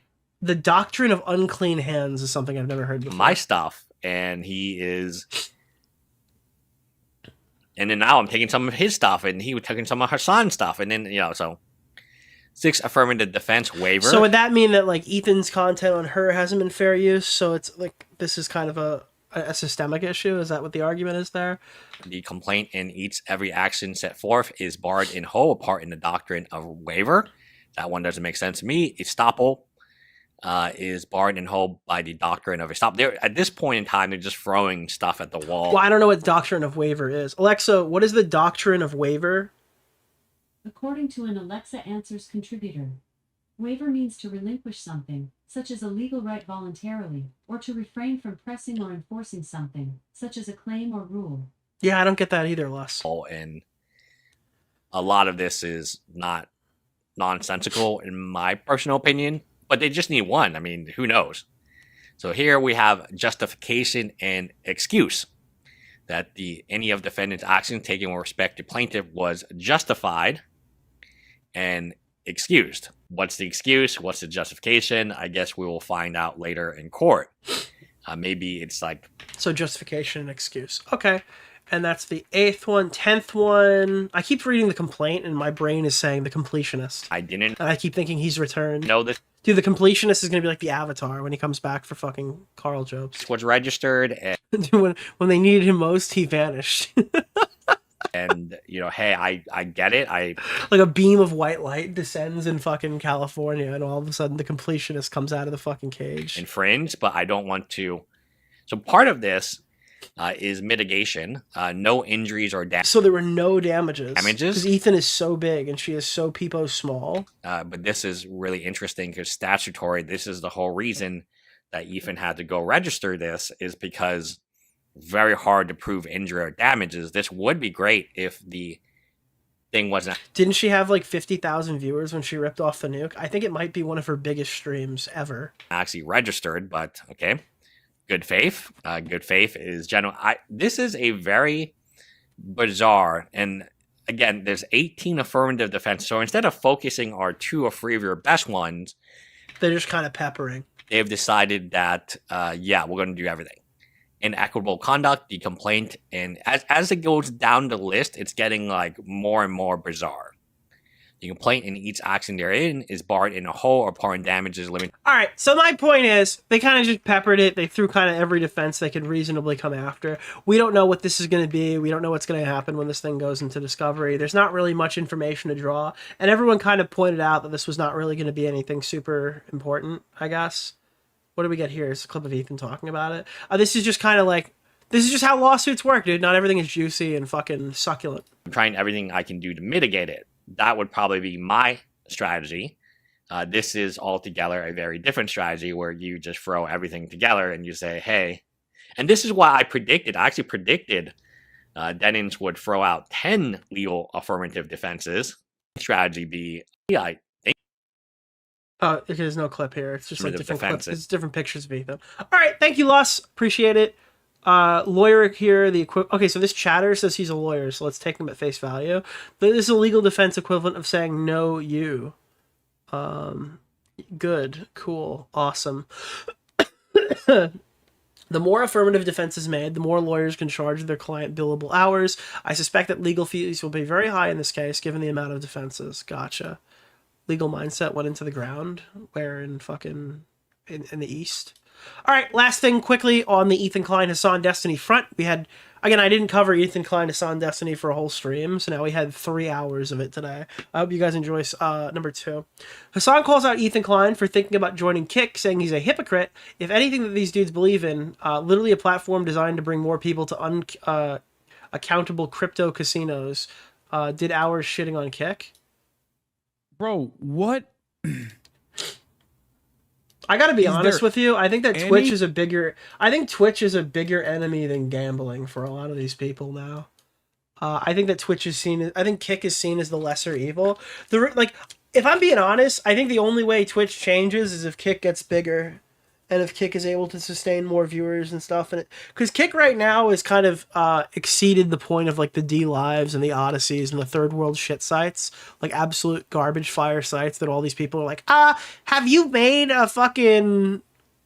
The doctrine of unclean hands is something I've never heard before. my stuff, and he is. And then now I'm taking some of his stuff, and he was taking some of Hasan's stuff, and then so 6 affirmative defense waiver. So would that mean that like Ethan's content on her hasn't been fair use? So it's like this is kind of a systemic issue. Is that what the argument is there? The complaint in every action set forth is barred in whole or part in the doctrine of waiver. That one doesn't make sense to me. Estoppel is barred in whole by the doctrine of estoppel. At this point in time, they're just throwing stuff at the wall. Well, I don't know what doctrine of waiver is. Alexa, what is the doctrine of waiver? According to an Alexa Answers contributor, waiver means to relinquish something, such as a legal right voluntarily, or to refrain from pressing or enforcing something, such as a claim or rule. Yeah, I don't get that either, Les. And a lot of this is not nonsensical in my personal opinion, but they just need one. I mean, who knows? So here we have justification and excuse. That any of defendant's action taken with respect to plaintiff was justified and excused. What's the excuse? What's the justification? I guess we will find out later in court. Maybe it's like... So justification and excuse. Okay. And that's the 8th one. 10th one. I keep reading the complaint and my brain is saying the completionist. I didn't. And I keep thinking he's returned. No, this... Dude, the completionist is going to be like the Avatar when he comes back for fucking Carl Jobs. Was registered and... Dude, when they needed him most, he vanished. And, hey, I get it. Like a beam of white light descends in fucking California and all of a sudden the completionist comes out of the fucking cage. Infringe, but I don't want to... So part of this is mitigation. No injuries or damage. So there were no damages. Damages? Because Ethan is so big and she is so peepo small. But this is really interesting because statutory, this is the whole reason that Ethan had to go register this is because very hard to prove injury or damages. This would be great if the thing wasn't... Didn't she have like 50,000 viewers when she ripped off the nuke? I think it might be one of her biggest streams ever. Actually registered, but okay. Good faith. Good faith is general. This is a very bizarre, and again, there's 18 affirmative defense. So instead of focusing on 2 or 3 of your best ones, they're just kind of peppering. They've decided that, we're going to do everything. Inequitable conduct, the complaint, and as it goes down the list, it's getting like more and more bizarre. The complaint in each action they're in is barred in a whole or part in damages limit. All right, so my point is, they kind of just peppered it. They threw kind of every defense they could reasonably come after. We don't know what this is going to be. We don't know what's going to happen when this thing goes into discovery. There's not really much information to draw. And everyone kind of pointed out that this was not really going to be anything super important, I guess. What do we get here? It's a clip of Ethan talking about it. This is just kind of like, this is just how lawsuits work, dude. Not everything is juicy and fucking succulent. I'm trying everything I can do to mitigate it. That would probably be my strategy. This is altogether a very different strategy where you just throw everything together and you say, hey, and this is why I actually predicted Denims would throw out 10 legal affirmative defenses. Strategy B, I think. Oh, there's no clip here. It's just like different clips. It's different pictures of Ethan. All right, thank you, Luss. Appreciate it. Lawyer here, okay, so this chatter says he's a lawyer, so let's take him at face value. This is a legal defense equivalent of saying no you. Good, cool, awesome. The more affirmative defense is made, the more lawyers can charge their client billable hours. I suspect that legal fees will be very high in this case, given the amount of defenses. Gotcha. Legal mindset went into the ground. Where in fucking in the East? All right, last thing quickly on the Ethan Klein Hasan Destiny front. We had, again, I didn't cover Ethan Klein Hasan Destiny for a whole stream, so now we had 3 hours of it today. I hope you guys enjoy number 2. Hasan calls out Ethan Klein for thinking about joining Kick, saying he's a hypocrite. If anything that these dudes believe in, literally a platform designed to bring more people to accountable crypto casinos, did hours shitting on Kick. Bro, what? I gotta be honest with you. I think that Twitch is a bigger. I think Twitch is a bigger enemy than gambling for a lot of these people now. I think that Twitch is seen. I think Kick is seen as the lesser evil. If I'm being honest, I think the only way Twitch changes is if Kick gets bigger, and if Kick is able to sustain more viewers and stuff. And because Kick right now is kind of exceeded the point of like the D Lives and the Odysseys and the third world shit sites, like absolute garbage fire sites that all these people are like, have you made a fucking,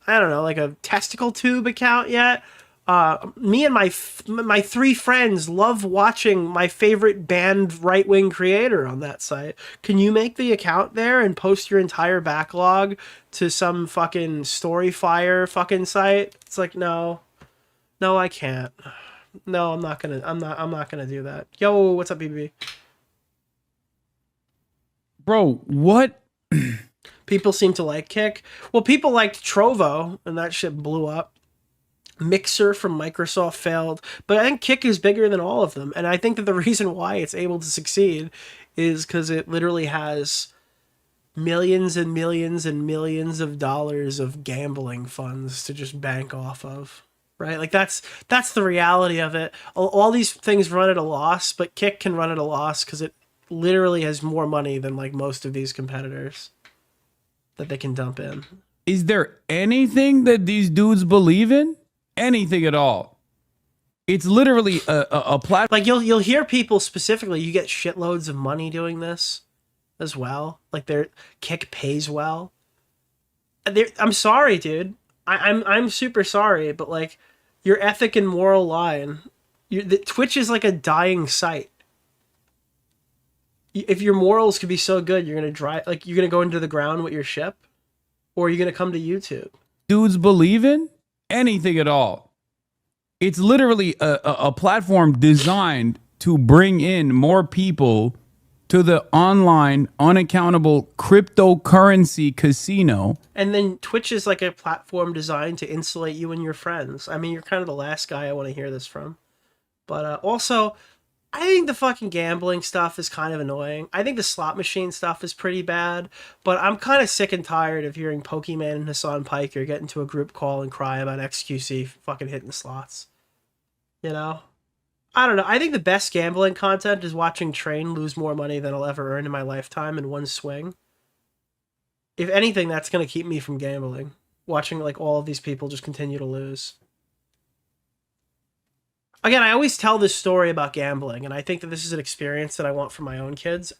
I don't know, like a testicle tube account yet? Me and my 3 friends love watching my favorite banned right-wing creator on that site. Can you make the account there and post your entire backlog to some fucking Storyfire fucking site? It's like, no, I can't. No, I'm not gonna do that. Yo, what's up, BB? Bro, what? People seem to like Kick. Well, people liked Trovo, and that shit blew up. Mixer from Microsoft failed, but I think Kick is bigger than all of them, and I think that the reason why it's able to succeed is because it literally has millions and millions and millions of dollars of gambling funds to just bank off of, right? Like that's the reality of it. All these things run at a loss, but Kick can run at a loss because it literally has more money than like most of these competitors that they can dump in. Is there anything that these dudes believe in? Anything at all? It's literally a platform. Like you'll hear people specifically. You get shitloads of money doing this, as well. Like their Kick pays well. I'm sorry, dude. I'm super sorry, but like your ethic and moral line, Twitch is like a dying site. If your morals could be so good, you're gonna go into the ground with your ship, or are you gonna come to YouTube? Dudes believe in anything at all. It's literally a platform designed to bring in more people to the online unaccountable cryptocurrency casino. And then Twitch is like a platform designed to insulate you and your friends. I mean, you're kind of the last guy I want to hear this from. But also, I think the fucking gambling stuff is kind of annoying. I think the slot machine stuff is pretty bad, but I'm kind of sick and tired of hearing Pokemon and Hasan Piker get into a group call and cry about XQC fucking hitting slots. You know? I don't know. I think the best gambling content is watching Train lose more money than I'll ever earn in my lifetime in one swing. If anything, that's going to keep me from gambling. Watching like all of these people just continue to lose. Again, I always tell this story about gambling, and I think that this is an experience that I want for my own kids.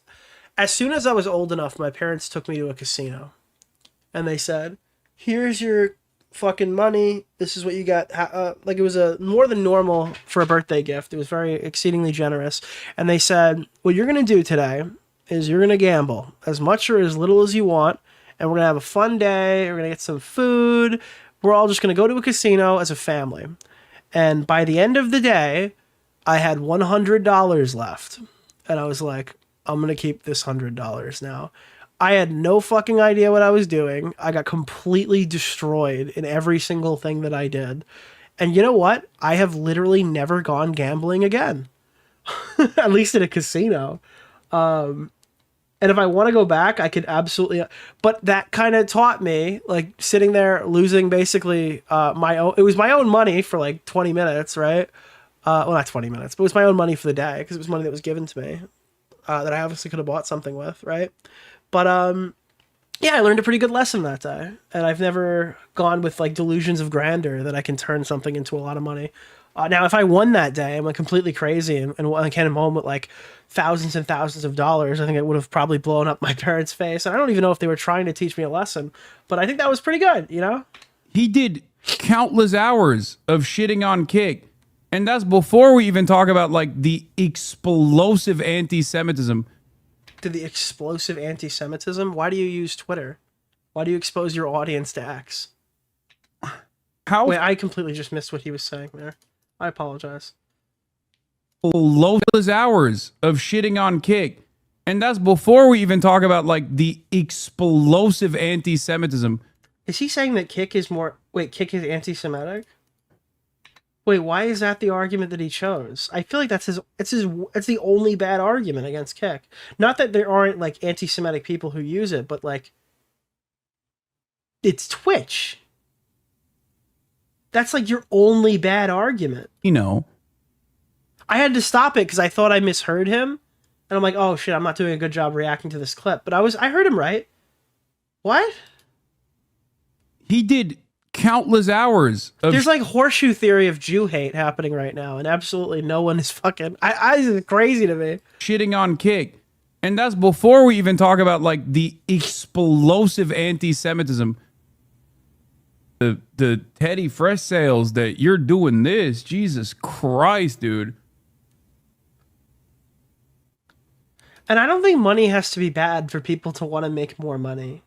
As soon as I was old enough, my parents took me to a casino. And they said, here's your fucking money. This is what you got. Like it was more than normal for a birthday gift. It was very exceedingly generous. And they said, what you're going to do today is you're going to gamble as much or as little as you want. And we're going to have a fun day. We're going to get some food. We're all just going to go to a casino as a family. And by the end of the day, I had $100 left. And I was like, I'm going to keep this $100 now. I had no fucking idea what I was doing. I got completely destroyed in every single thing that I did. And you know what? I have literally never gone gambling again. At least at a casino. And if I want to go back, I could absolutely. But that kind of taught me, like sitting there losing basically my own. It was my own money for like 20 minutes, right? Well, not 20 minutes, but it was my own money for the day because it was money that was given to me that I obviously could have bought something with, right? But yeah, I learned a pretty good lesson that day, and I've never gone with like delusions of grandeur that I can turn something into a lot of money. Now, if I won that day, I'm like completely crazy and I came home with like thousands and thousands of dollars, I think it would have probably blown up my parents' face. And I don't even know if they were trying to teach me a lesson, but I think that was pretty good, you know? He did countless hours of shitting on Kick. And that's before we even talk about like the explosive anti-Semitism. The explosive anti-Semitism? Why do you use Twitter? Why do you expose your audience to X? Wait, I completely just missed what he was saying there. I apologize. Countless hours of shitting on Kick. And that's before we even talk about like the explosive anti-Semitism. Is he saying that Kick is more... Wait, Kick is anti-Semitic? Wait, why is that the argument that he chose? I feel like that's it's the only bad argument against Kick. Not that there aren't like anti-Semitic people who use it, but like it's Twitch. That's like your only bad argument. You know. I had to stop it because I thought I misheard him. And I'm like, oh shit, I'm not doing a good job reacting to this clip. But I heard him right. What? He did countless hours of... There's like horseshoe theory of Jew hate happening right now, and absolutely no one is fucking... It's crazy to me. Shitting on Kick. And that's before we even talk about like the explosive anti-Semitism. The Teddy Fresh sales that you're doing this. Jesus Christ, dude. And I don't think money has to be bad for people to want to make more money.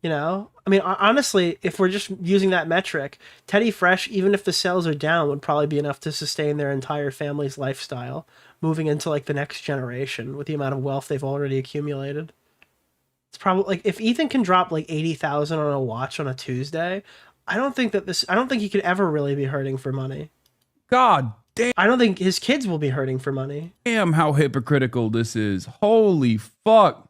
You know? I mean, honestly, if we're just using that metric, Teddy Fresh, even if the sales are down, would probably be enough to sustain their entire family's lifestyle, moving into like the next generation with the amount of wealth they've already accumulated. It's probably like if Ethan can drop like 80,000 on a watch on a Tuesday, I don't think he could ever really be hurting for money. God damn. I don't think his kids will be hurting for money. Damn how hypocritical this is. Holy fuck.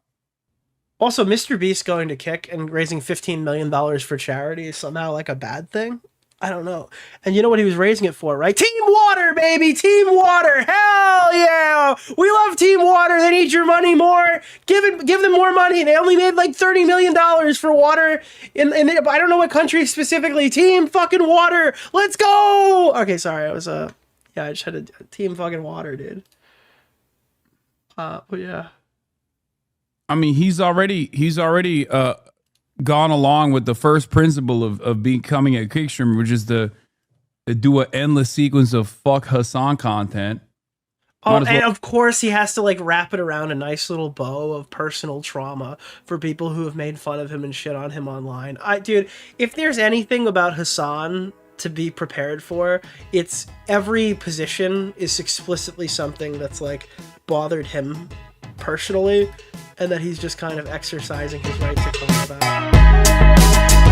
Also, Mr. Beast going to Kick and raising $15 million for charity is somehow like a bad thing? I don't know. And you know what he was raising it for, right? Team Water, baby! Team Water! Hell yeah! We love Team Water! They need your money more! Give them more money! They only made like $30 million for water in I don't know what country specifically. Team fucking Water! Let's go! Okay, sorry. I just had a Team fucking Water, dude. But yeah. I mean, he's already gone along with the first principle of becoming a kick streamer, which is to do an endless sequence of fuck Hasan content. Oh, and of course he has to like wrap it around a nice little bow of personal trauma for people who have made fun of him and shit on him online. Dude, if there's anything about Hasan to be prepared for, it's every position is explicitly something that's like bothered him personally, and that he's just kind of exercising his right to come about.